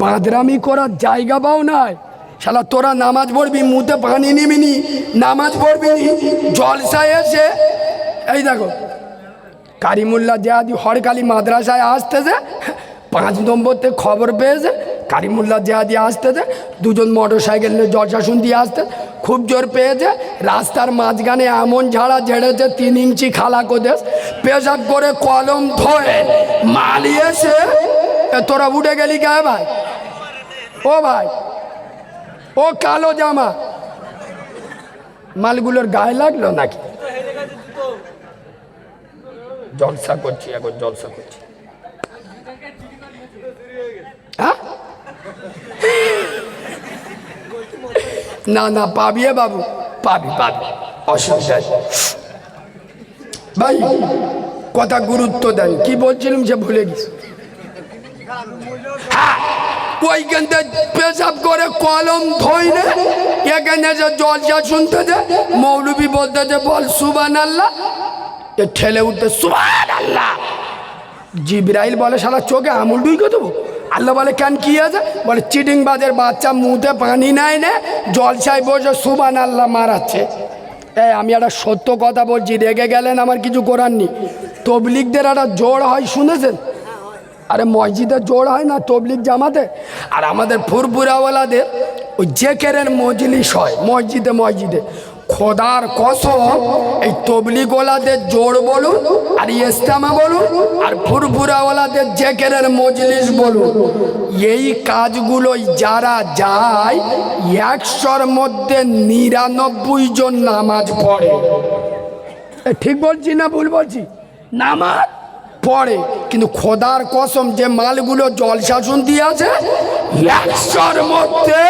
বাদরামি করার জায়গা পাও নাই। শালা তোরা নামাজ পড়বি, মুতে পানি নিবিনি, নামাজ পড়বি, জলসায় এসে এই দেখো কারিমুল্লাহ জিহাদি হরকালি মাদ্রাসায় আসতেছে, 5 নম্বরতে খবর পেয়েছে কারিমুল্লাহ জিহাদি আসতেছে, 2 জন মোটর সাইকেল নিয়ে জলসা শুনতে আসতে, খুব জোর পেয়েছে। রাস্তার মাঝখানে এমন ঝাড়া ঝেড়েছে 3 ইঞ্চি খালা কোদেশ, পেশাব করে কলম ধরে মালিয়েছে। তোরা উঠে গেলি কে ভাই? ও ভাই, ও কালো জামা মালগুলোর গায়ে লাগলো নাকি? জলসা করছি, এখন জলসা করছি। হ্যাঁ না না, পাবি বাবু, পাবি পাবি, অসুবিধা ভাই। কথা গুরুত্ব দেন। কি বলছিলাম সে ভুলে গেছি। হ্যাঁ, ওইখান থেকে পেশাব করে কলম ধইলে এখানে যে জলসা শুনতেছে, মৌলবি বলতেছে বল সুবহানাল্লাহ, এ ঠেলে উঠতে সুবহানাল্লাহ। জিবরাইল বলে শালা চোখে আমুল ঢুকে দেবো। আল্লাহ বলে কেন কি আছে? বলে চিটিং বাজের বাচ্চা মুতে পানি নেয় না, জলসায় বসে সুবহানাল্লাহ মারাচ্ছে। আমি একটা সত্য কথা বলছি, রেগে গেলেন আমার কিছু করার নেই। তবলিগদের একটা জোর হয় শুনেছেন? আরে মসজিদে জোর হয় না তবলিগ জামাতে? আর আমাদের ফুরফুরাওয়ালাদের ওই জেকেরের মজলিস হয় মসজিদে মসজিদে। খোদার কসম এই তবলিগওয়ালাদের জোর বলুন আর ইস্তেমা বলুন আর ফুরফুরাওয়ালাদের জেকেরের মজলিস বলুন, এই কাজগুলোই যারা যায় 100-র মধ্যে 99 জন নামাজ পড়ে। ঠিক বলছি না ভুল বলছি? নামাজ পড়ে, কিন্তু খোদার কসম যে মালগুলো জলসা শুনতে আছে 100-র মধ্যে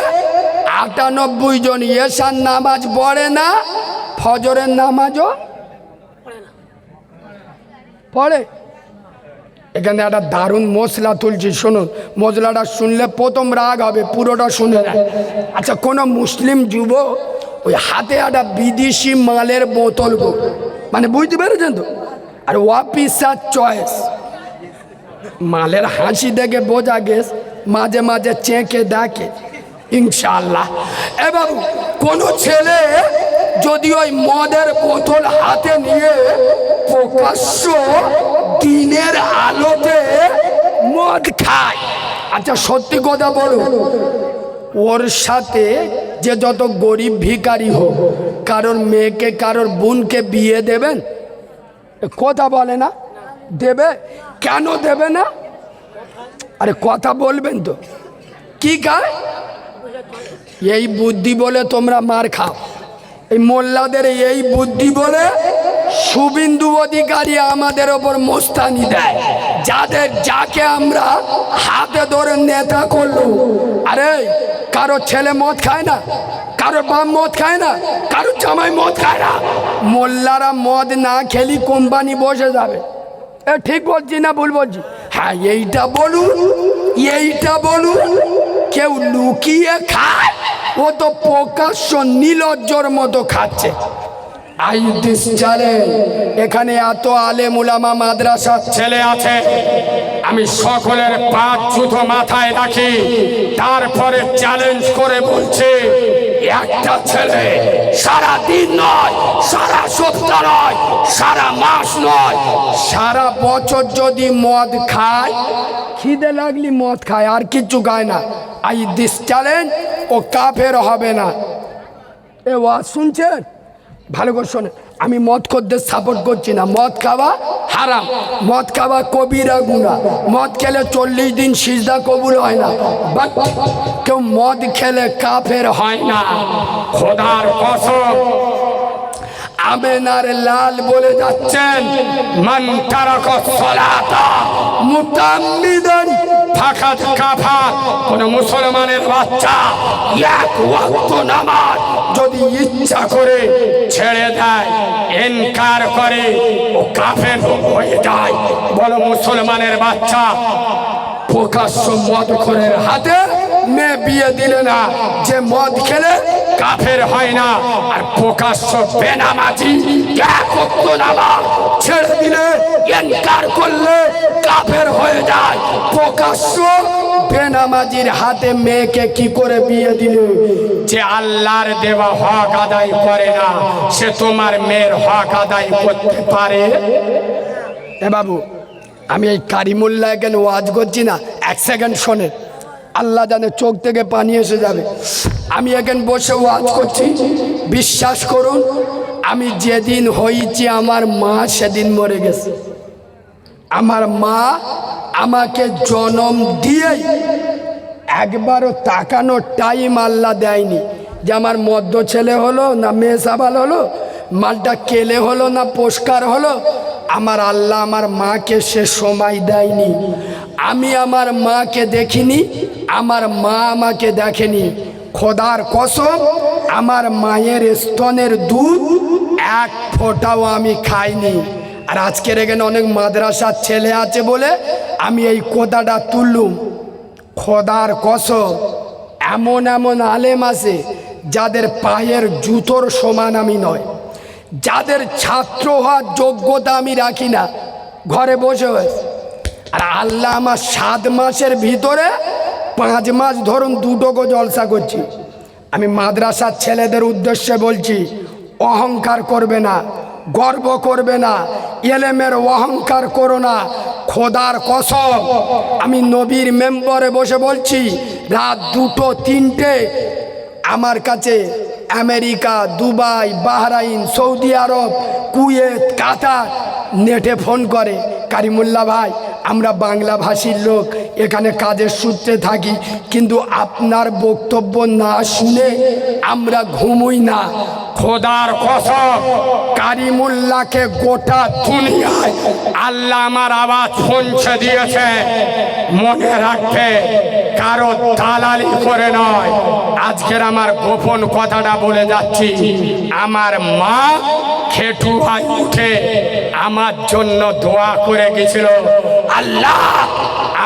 98 জন এশার নামাজ পড়ে না, ফজরের নামাজও পড়ে। এখানে একটা দারুণ মশলা তুলছি, শুনুন। মশলাটা শুনলে প্রথম রাগ হবে, পুরোটা শুনে নেন। আচ্ছা, কোনো মুসলিম যুবক ওই হাতে একটা বিদেশি মালের বোতল গো, মানে বুঝতে পেরেছেন তো, আর অফিসার চয়েস মালের হাসি দেখে বোঝা গেছে, মাঝে মাঝে চেঁকে দেখে ইনশাআল্লাহ। এ বাবু, কোনো ছেলে যদি ওই মদের বোতল হাতে নিয়ে প্রকাশ্য দিনের আলোতে মদ খায়, আচ্ছা সত্যি কথা বলুন, ওর সাথে যে যত গরিব ভিখারি হোক, কারোর মেয়েকে কারোর বোনকে বিয়ে দেবেন? কথা বলে না, দেবে? কেন দেবে না? আরে কথা বলবেন তো। কি খায়? এই বুদ্ধি বলে তোমরা মার খাও। এই মোল্লাদের এই বুদ্ধি বলে শুভেন্দু অধিকারী আমাদের ওপর মোস্তানি দেয়, যাকে আমরা হাতে ধরে নেতা করলো। আরে কারো ছেলে মদ খায় না, কারো বাপ মদ খায় না, কারো জামাই মদ খায় না। মোল্লারা মদ না খেলি কোম্পানি বসে যাবে। এ ঠিক বলছি না ভুল বলছি? হ্যাঁ, এইটা বলুন, এইটা বলুন। কেউ লুকিয়ে খায়, ও তো প্রকাশ্য নির্লজ্জর মতো খাচ্ছে। আই দিস চ্যালেঞ্জ, এখানে এত আলেম উলামা মাদ্রাসার ছেলে আছে, আমি সকলের পাঁচ জুতো মাথায় রাখি, তারপরে চ্যালেঞ্জ করে বলছি, একটা ছেলে সারা দিন নয়, সারা সপ্তাহ নয়, সারা মাস নয়, সারা বছর যদি মদ খায়, খিদে লাগলি মদ খায়, আর কিছু খায় না, আই দিস চ্যালেঞ্জ, ও কাফের হবে না। এ ওয়াজ শুনছেন? ভালো করে শোনেন, আমি মদ খোরদের সাপোর্ট করছি না। মদ খাওয়া হারাম, মদ খাওয়া কবিরা গুনাহ। মদ খেলে 40 দিন সিজদা কবুল হয় না, বাট কেউ মদ খেলে কাফের হয় না। খোদার কসম, আমেনার লাল বলে যাচ্ছেন, মান তারাকা সালাতা মুতাম্মিদান ফাকাদ কাফার। কোন মুসলমানের বাচ্চা এক ওয়াক্ত নামাজ যদি ইচ্ছা করে ছেড়ে দেয়, ইনকার করে, ও কাফের হয়ে যায়। বলো, মুসলমানের বাচ্চা প্রকাশ্য মদখোরের হাতে মেয়ে বিয়ে দিলে না, যে মদ খেলে কাফের হয় না, আর প্রকাশ্য বেনামাজি এক ওয়াক্ত নামাজ ছেড়ে দিলে, ইনকার করলে কাফের হয়ে যায়। প্রকাশ্য বেনামাজির হাতে মেয়েকে কি করে বিয়ে দিলে? যে আল্লাহর দেওয়া হক আদায় করে না, সে তোমার মেয়ের হক আদায় করতে পারে? এ বাবু, আমি এই কারিমুল্লাহ এখানে ওয়াজ করছি না, এক সেকেন্ড শোনে, আল্লাহ জানে চোখ থেকে পানি এসে যাবে। আমি এখানে বসে ওয়াজ করছি, বিশ্বাস করুন, আমি যেদিন হয়েছি আমার মা সেদিন মরে গেছে। আমার মা আমাকে জন্ম দিয়েই একবারও তাকানোর টাইম আল্লাহ দেয়নি, যে আমার মধ্য ছেলে হলো না মেয়ে সাবাল হলো, মালটা কেলে হলো না পরিষ্কার হলো। আমার আল্লাহ আমার মাকে সে সময় দেয়নি। আমি আমার মাকে দেখিনি, আমার মা আমাকে দেখেনি। খোদার কসম, আমার মায়ের স্তনের দুধ এক ফোঁটাও আমি খাইনি। আর আজকের এখানে অনেক মাদ্রাসার ছেলে আছে বলে আমি এই কথাটা তুললুম। খোদার কসম, এমন এমন আলেম আছে যাদের পায়ের জুতোর সমান আমি নয়, যাদের ছাত্র হওয়ার যোগ্যতা আমি রাখি না, ঘরে বসে হয়েছে। আর আল্লাহ আমার 7 মাসের ভিতরে 5 মাস ধরুন 2 টোকো জলসা করছি। আমি মাদ্রাসার ছেলেদের উদ্দেশ্যে বলছি, অহংকার করবে না, গর্ব করবে না, এলেমের অহংকার করো না। খোদার কসম, আমি নবীর মেম্বরে বসে বলছি, রাত 2টো 3টে আমার কাছে আমেরিকা, দুবাই, বাহরাইন, সৌদি আরব, কুয়েত, কাতার নেটে ফোন করে, কারিমুল্লাহ ভাই, আমরা বাংলা ভাষীর লোক, এখানে কাজের সূত্রে থাকি, কিন্তু আপনার বক্তব্য না শুনে আমরা ঘুমোই না। খোদার কসম, কারিমুল্লাহকে গোটা দুনিয়ায় আল্লাহ আমার আওয়াজ পৌঁছে দিয়েছে। মনে রাখবে, কারো দালালি করে নয়, আজকের আমার গোপন কথাটা বলে যাচ্ছি। আমার মা খেটু ভাই উঠে আমার জন্য দোয়া করে গেছিল, আল্লাহ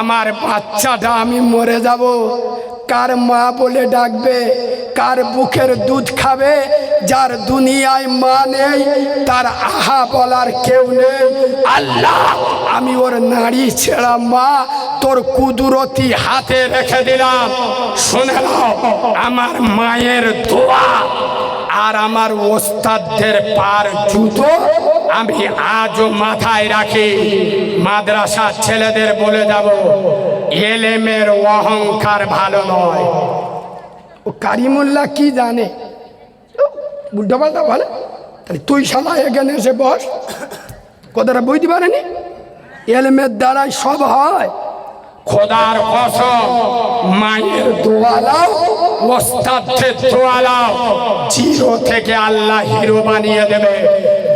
আমার বাচ্চাটা আমি মরে যাব, কার মা বলে ডাকবে, কার বুকের দুধ খাবে, যার দুনিয়ায় মা নেই তার আহা বলার কেউ নেই। আল্লাহ আমি ওর নাড়ি ছেঁড়া মা তোর কুদরতি হাতে রেখে দিলাম, শুনে নাও আমার মায়ের দোয়া আর আমার ওস্তাদদের পার জুতো আমি আজও মাথায় রাখি। মাদ্রাসার ছেলেদের বলে যাব, এলেমের অহংকার ভালো নয়। ও কারিমুল্লাহ কি জানে, উল্টো পাল্টা বলে, তাহলে তুই শালা এখানে এসে বস, কথাটা বুঝতে পারেনি? এলেমের দ্বারাই সব হয়। খোদার কসম মায়ের দোয়া লাও, ওস্তাদের দোয়া লাও, জিরো থেকে আল্লাহ হিরো বানিয়ে দেবে।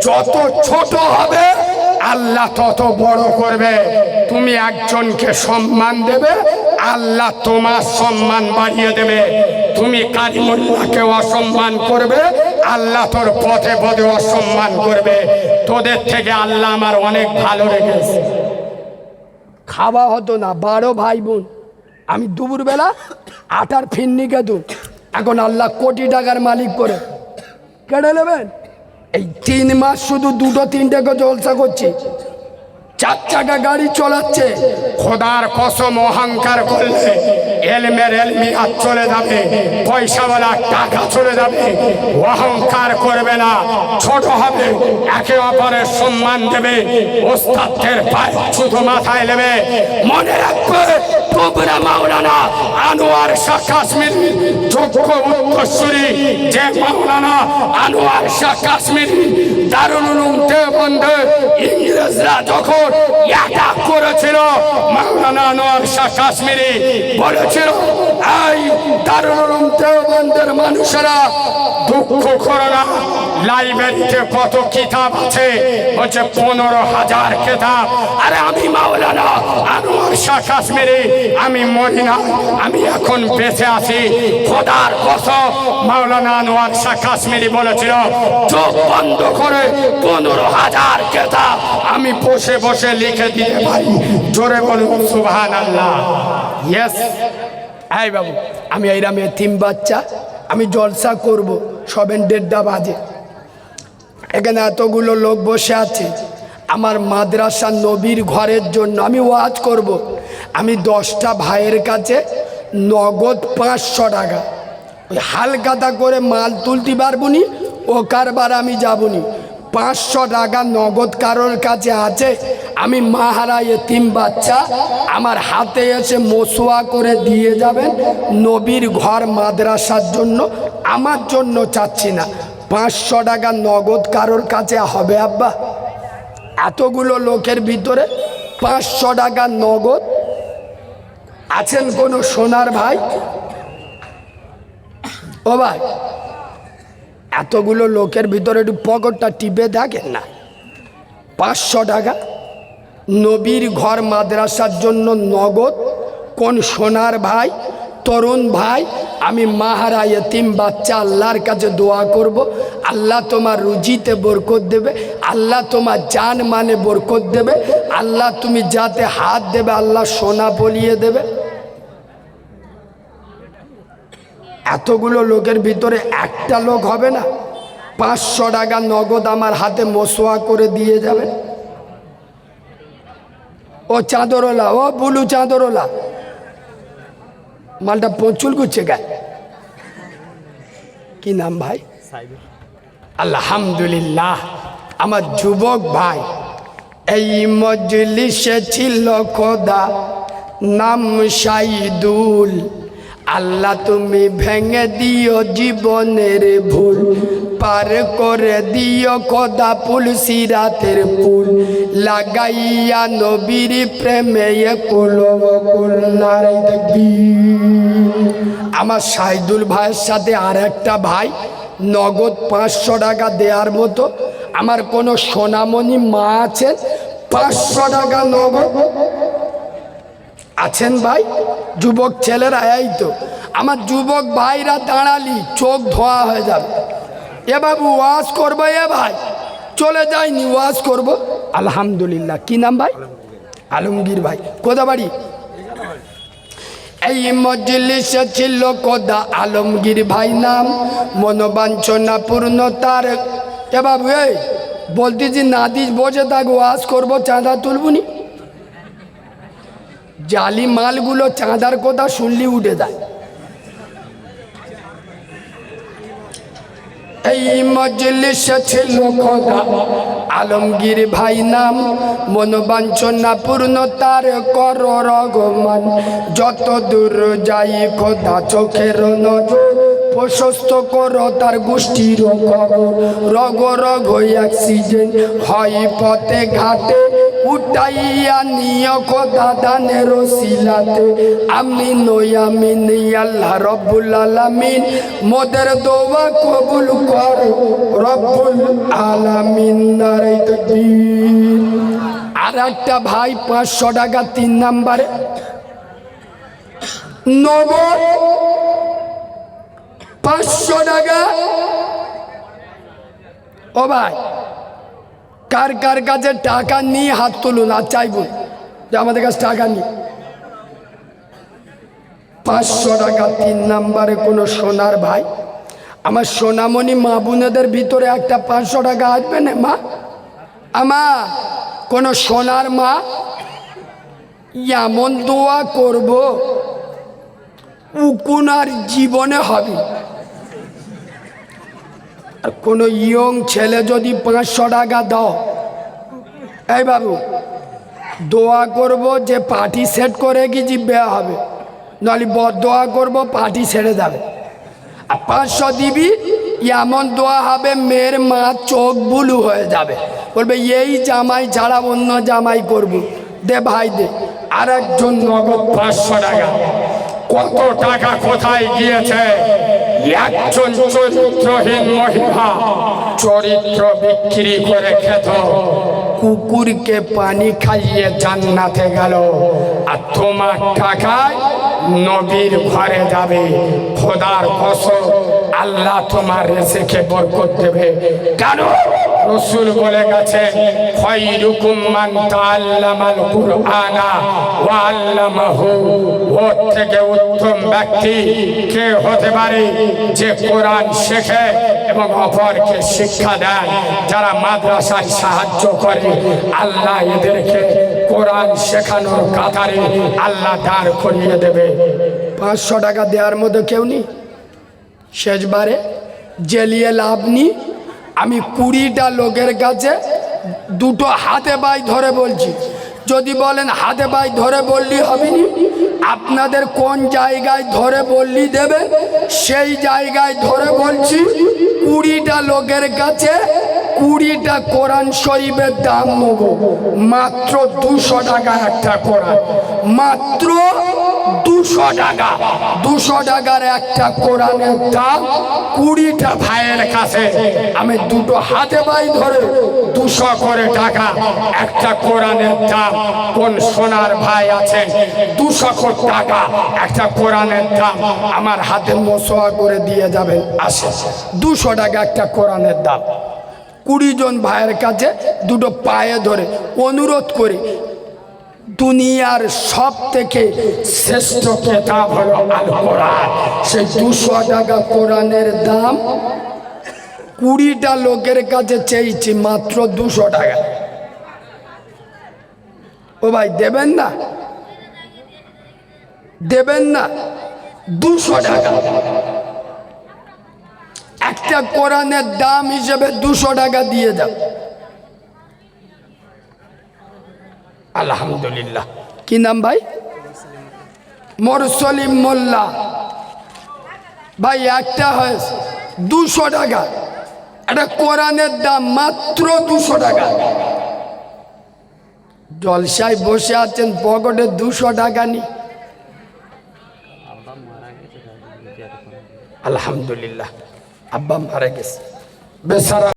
যত ছোট হবে আল্লাহ তত বড় করবে। তুমি একজনকে সম্মান দেবে, আল্লাহ তোমার সম্মান বাড়িয়ে দেবে। তুমি কারিমুল্লাহকে অসম্মান করবে, আল্লাহ তোর পথে পথে অসম্মান করবে। তোদের থেকে আল্লাহ আমার অনেক ভালো রেখেছে। খাওয়া হতো না, 12 ভাই বোন, আমি দুপুরবেলা আটার ফিন্নি কেতুন, এখন আল্লাহ কোটি টাকার মালিক করে কেটে নেবেন। এই 3 মাস শুধু 2-3টাকে জলসা করছি, 4 চাকা গাড়ি চালাচ্ছে। খোদার কসম অহংকার করলে এলমের এলমিয়াত চলে যাবে, পয়সাওয়ালা টাকা চলে যাবে। অহংকার করবে না, ছোট হবে, একে অপরের সম্মান দেবে, ওস্তাদের পায়ে শুধু মাথায় নেবে। মনে রাখবে তোমরা মাওলানা আনোয়ার শাহ কাশ্মীরি যোগ্য উত্তরসূরি, যে মাওলানা আনোয়ার শাহ কাশ্মীরি দারুল উলুম দেওবন্দে ইংরেজরা যখন অ্যাটাক করেছিল, মাওলানা আনোয়ার শাহ কাশ্মীরি বলেছিল, এই দারুল উলুম দেওবন্দের মানুষেরা দুঃখ করো না, লাইব্রেরিতে কত কিতাব আছে, বলছে 15,000 কিতাব। আরে আমি মাওলানা আনোয়ার শাহ কাশ্মীরি, আমি মরি না, আমি এখন বেঁচে আছি। খোদার কসম মাওলানা আনোয়ার শাহ কাশ্মীরি বলেছিল, চোখ বন্ধ করে 15,000 কিতাব আমি বসে বসে লিখে দিতে পারি। জোরে বলুন সুবহানাল্লাহ। ইয়েস, এই বাবু আমি এই রামে 3 বাচ্চা, আমি জলসা করব, সবেন 1:30 বাজে। এখানে এতগুলো লোক বসে আছে, আমার মাদ্রাসা নবীর ঘরের জন্য আমি ওয়াজ করব। আমি 10টা ভাইয়ের কাছে নগদ 500 টাকা, ওই হালকাতা করে মাল তুলতে পারবো নি, ও কারবার আমি যাবনি। 500 টাকা নগদ কারোর কাছে আছে, আমি মাহারা এতিম বাচ্চা, আমার হাতে এসে মসুয়া করে দিয়ে যাবেন। নবীর ঘর মাদ্রাসার জন্য, আমার জন্য চাচ্ছি না। 500 টাকা নগদ কারোর কাছে হবে আব্বা? এতগুলো লোকের ভিতরে 500 টাকা নগদ আছেন কোনো সোনার ভাই? ও ভাই, এতগুলো লোকের ভিতরে একটু পকেটটা টিপে দেখেন না। 500 টাকা নবীর ঘর মাদ্রাসার জন্য নগদ কোন সোনার ভাই, তরুণ ভাই? আমি মাহারা এতিম বাচ্চা আল্লাহর কাছে দোয়া করব, আল্লাহ তোমার রুজিতে বরকত দেবে, আল্লাহ তোমার জান মানে বরকত দেবে, আল্লাহ তুমি যাতে হাত দেবে আল্লাহ সোনা বলিয়ে দেবে। এতগুলো লোকের ভিতরে একটা লোক হবে না? 500 টাকা নগদ আমার হাতে মসোয়া করে দিয়ে যাবে। ও চাদরওয়ালা, ও বুলু চাদরওয়ালা, মালটা পচুল করছে গায়ে, কি নাম ভাই? আলহামদুলিল্লাহ, আমার যুবক ভাই এই মজলিসে ছিল খোদা নাম সাইদুল। আল্লাহ তুমি ভেঙে দিও জীবনের ভুল, পার করে দিও খোদা পুল সিরাতের পুল, লাগাইয়া নবীর প্রেমে কুল কুল নারে তাকবীর। আমার সাইদুল ভাইয়ের সাথে আর একটা ভাই নগদ 500 টাকা দেওয়ার মতো। আমার কোনো সোনামণি মা আছেন 500 টাকা নগদ আছেন ভাই? যুবক ছেলেরা, এই তো আমার যুবক ভাইরা দাঁড়ালি চোখ ধোয়া হয়ে যাবে। এ বাবু ওয়াজ করবো, এ ভাই চলে যায়নি, ওয়াজ করব। আলহামদুলিল্লাহ। কি নাম ভাই? আলমগীর ভাই। কোথা বাড়ি? এই মজলিসে ছিল কোদা আলমগীর ভাই নাম, মনোবাঞ্ছনা পূর্ণতার। এ বাবু এই বলতেছি না দিস বসে থাক, ওয়াজ করবো, চাঁদা তুলবুনি। জালি মালগুলো চাঁদার কথা শুনলি উঠে যায়। এই মজলিসে ছিল খোদা আলমগীর ভাই নাম, মনোবাঞ্ছনা পূর্ণতার কর রগমান। যত দূর যাই খোদা চোখের নজর, প্রশস্ত করো তার গোষ্ঠীর রগ রগ অ্যাক্সিডেন্ট হয় পথে ঘাটে, উঠাইয়া নিয় খোদা দানের সিলাতে। আমি নই আমি নেই আল্লাহ রব্বুল আলামিন, মোদের দোয়া কবুল কর রব্বুল আলামিন। নারে তাকবীর। আর একটা ভাই 500 টাকা 3 নাম্বারে নগদ 500 টাকা। ও ভাই কার কার কাছে টাকা নিয়ে হাত তুলুন আর চাইবুন যে আমাদের কাছে টাকা নেই। 500 টাকা 3 নাম্বারে কোনো সোনার ভাই, আমার সোনামণি মা বোনেদের ভিতরে একটা 500 টাকা আসবে না মা? আমার কোনো সোনার মা, এমন দোয়া করব উকুনার জীবনে হবে। আর কোনো ইয়ং ছেলে যদি 500 টাকা দাও, এই বাবু দোয়া করব যে পার্টি সেট করে গিয়ে বিয়ে হবে, নাহলে দোয়া করব পার্টি ছেড়ে যাবে। আর 500 দিবি, এমন দোয়া হবে মেয়ের মা চোখ বুলু হয়ে যাবে, বলবে এই জামাই ছাড়া অন্য জামাই করব। দে ভাই দে। আর একজন নগদ 500 টাকা। কত টাকা কোথায় গিয়েছে? একজন চরিত্রহীন মহিলা চরিত্র বিক্রি করে খেত, কুকুরকে পানি খাইয়ে জান্নাতে গেল, আর তোমার টাকায় নবীর ঘরে যাবে। খোদার কসম, আল্লাহ তোমার রেজেকে বরকত দেবে। কেন? রাসূল বলে গেছে, খায়রুকুম মান তাআল্লামাল কুরআনা ওয়া আল্লামাহু। ওর থেকে উত্তম ব্যক্তি কে হতে পারে যে কোরআন শেখে এবং অপরকে শিক্ষা দেয়। যারা মাদ্রাসায় সাহায্য করে, আল্লাহ এদেরকে কোরআন শেখানোর কাতারে আল্লাহ দাঁড় করিয়ে দেবে। 500 টাকা দেওয়ার মতো কেউ নেই? শেষবারে জেলিয়ে লাভ নেই। আমি 20টা লোকের কাছে দুটো হাতে বাই ধরে বলছি, যদি বলেন হাতে বাই ধরে বললি হবে না, আপনাদের কোন জায়গায় ধরে বললি দেবে, সেই জায়গায় ধরে বলছি। 20টা লোকের কাছে 20টা কোরআন শরীফের দাম নেব, মাত্র 200 টাকা একটা কোরআন, মাত্র 200 টাকা। 200 টাকার একটা কোরআনের দাম 20টা ভাইয়ের কাছে আমি দুটো হাতে বাই ধরে 200 করে টাকা একটা কোরআনের দাম। কোন সোনার ভাই আছে 200 টাকা একটা কোরআনের দাম? আমার হাতে মশোয়া করে দিয়ে যাবেন, আসে 200 টাকা একটা কোরআনের দাম। 20 জন ভাইয়ের কাছে দুটো পায়ে ধরে অনুরোধ করি, দুনিয়ার সব থেকে শ্রেষ্ঠ কিতাব হলো আল কোরআন। সেই 200 টাকা কোরআনের দাম 20টা লোকের কাছে চেয়েছি, মাত্র 200 টাকা। ও ভাই দেবেন না? দেবেন না? 200 টাকা একটা কোরআনের দাম হিসেবে 200 টাকা দিয়ে যাও। আলহামদুলিল্লাহ। কি নাম ভাই? মোরসলিম মোল্লা ভাই। একটা হয়েছে 200 টাকা একটা কোরআনের দাম, মাত্র 200 টাকা। জলসায় বসে আছেন, পকেটে 200 টাকা নেই। আলহামদুলিল্লাহ, আব্বা মারা গেছে বেচারা।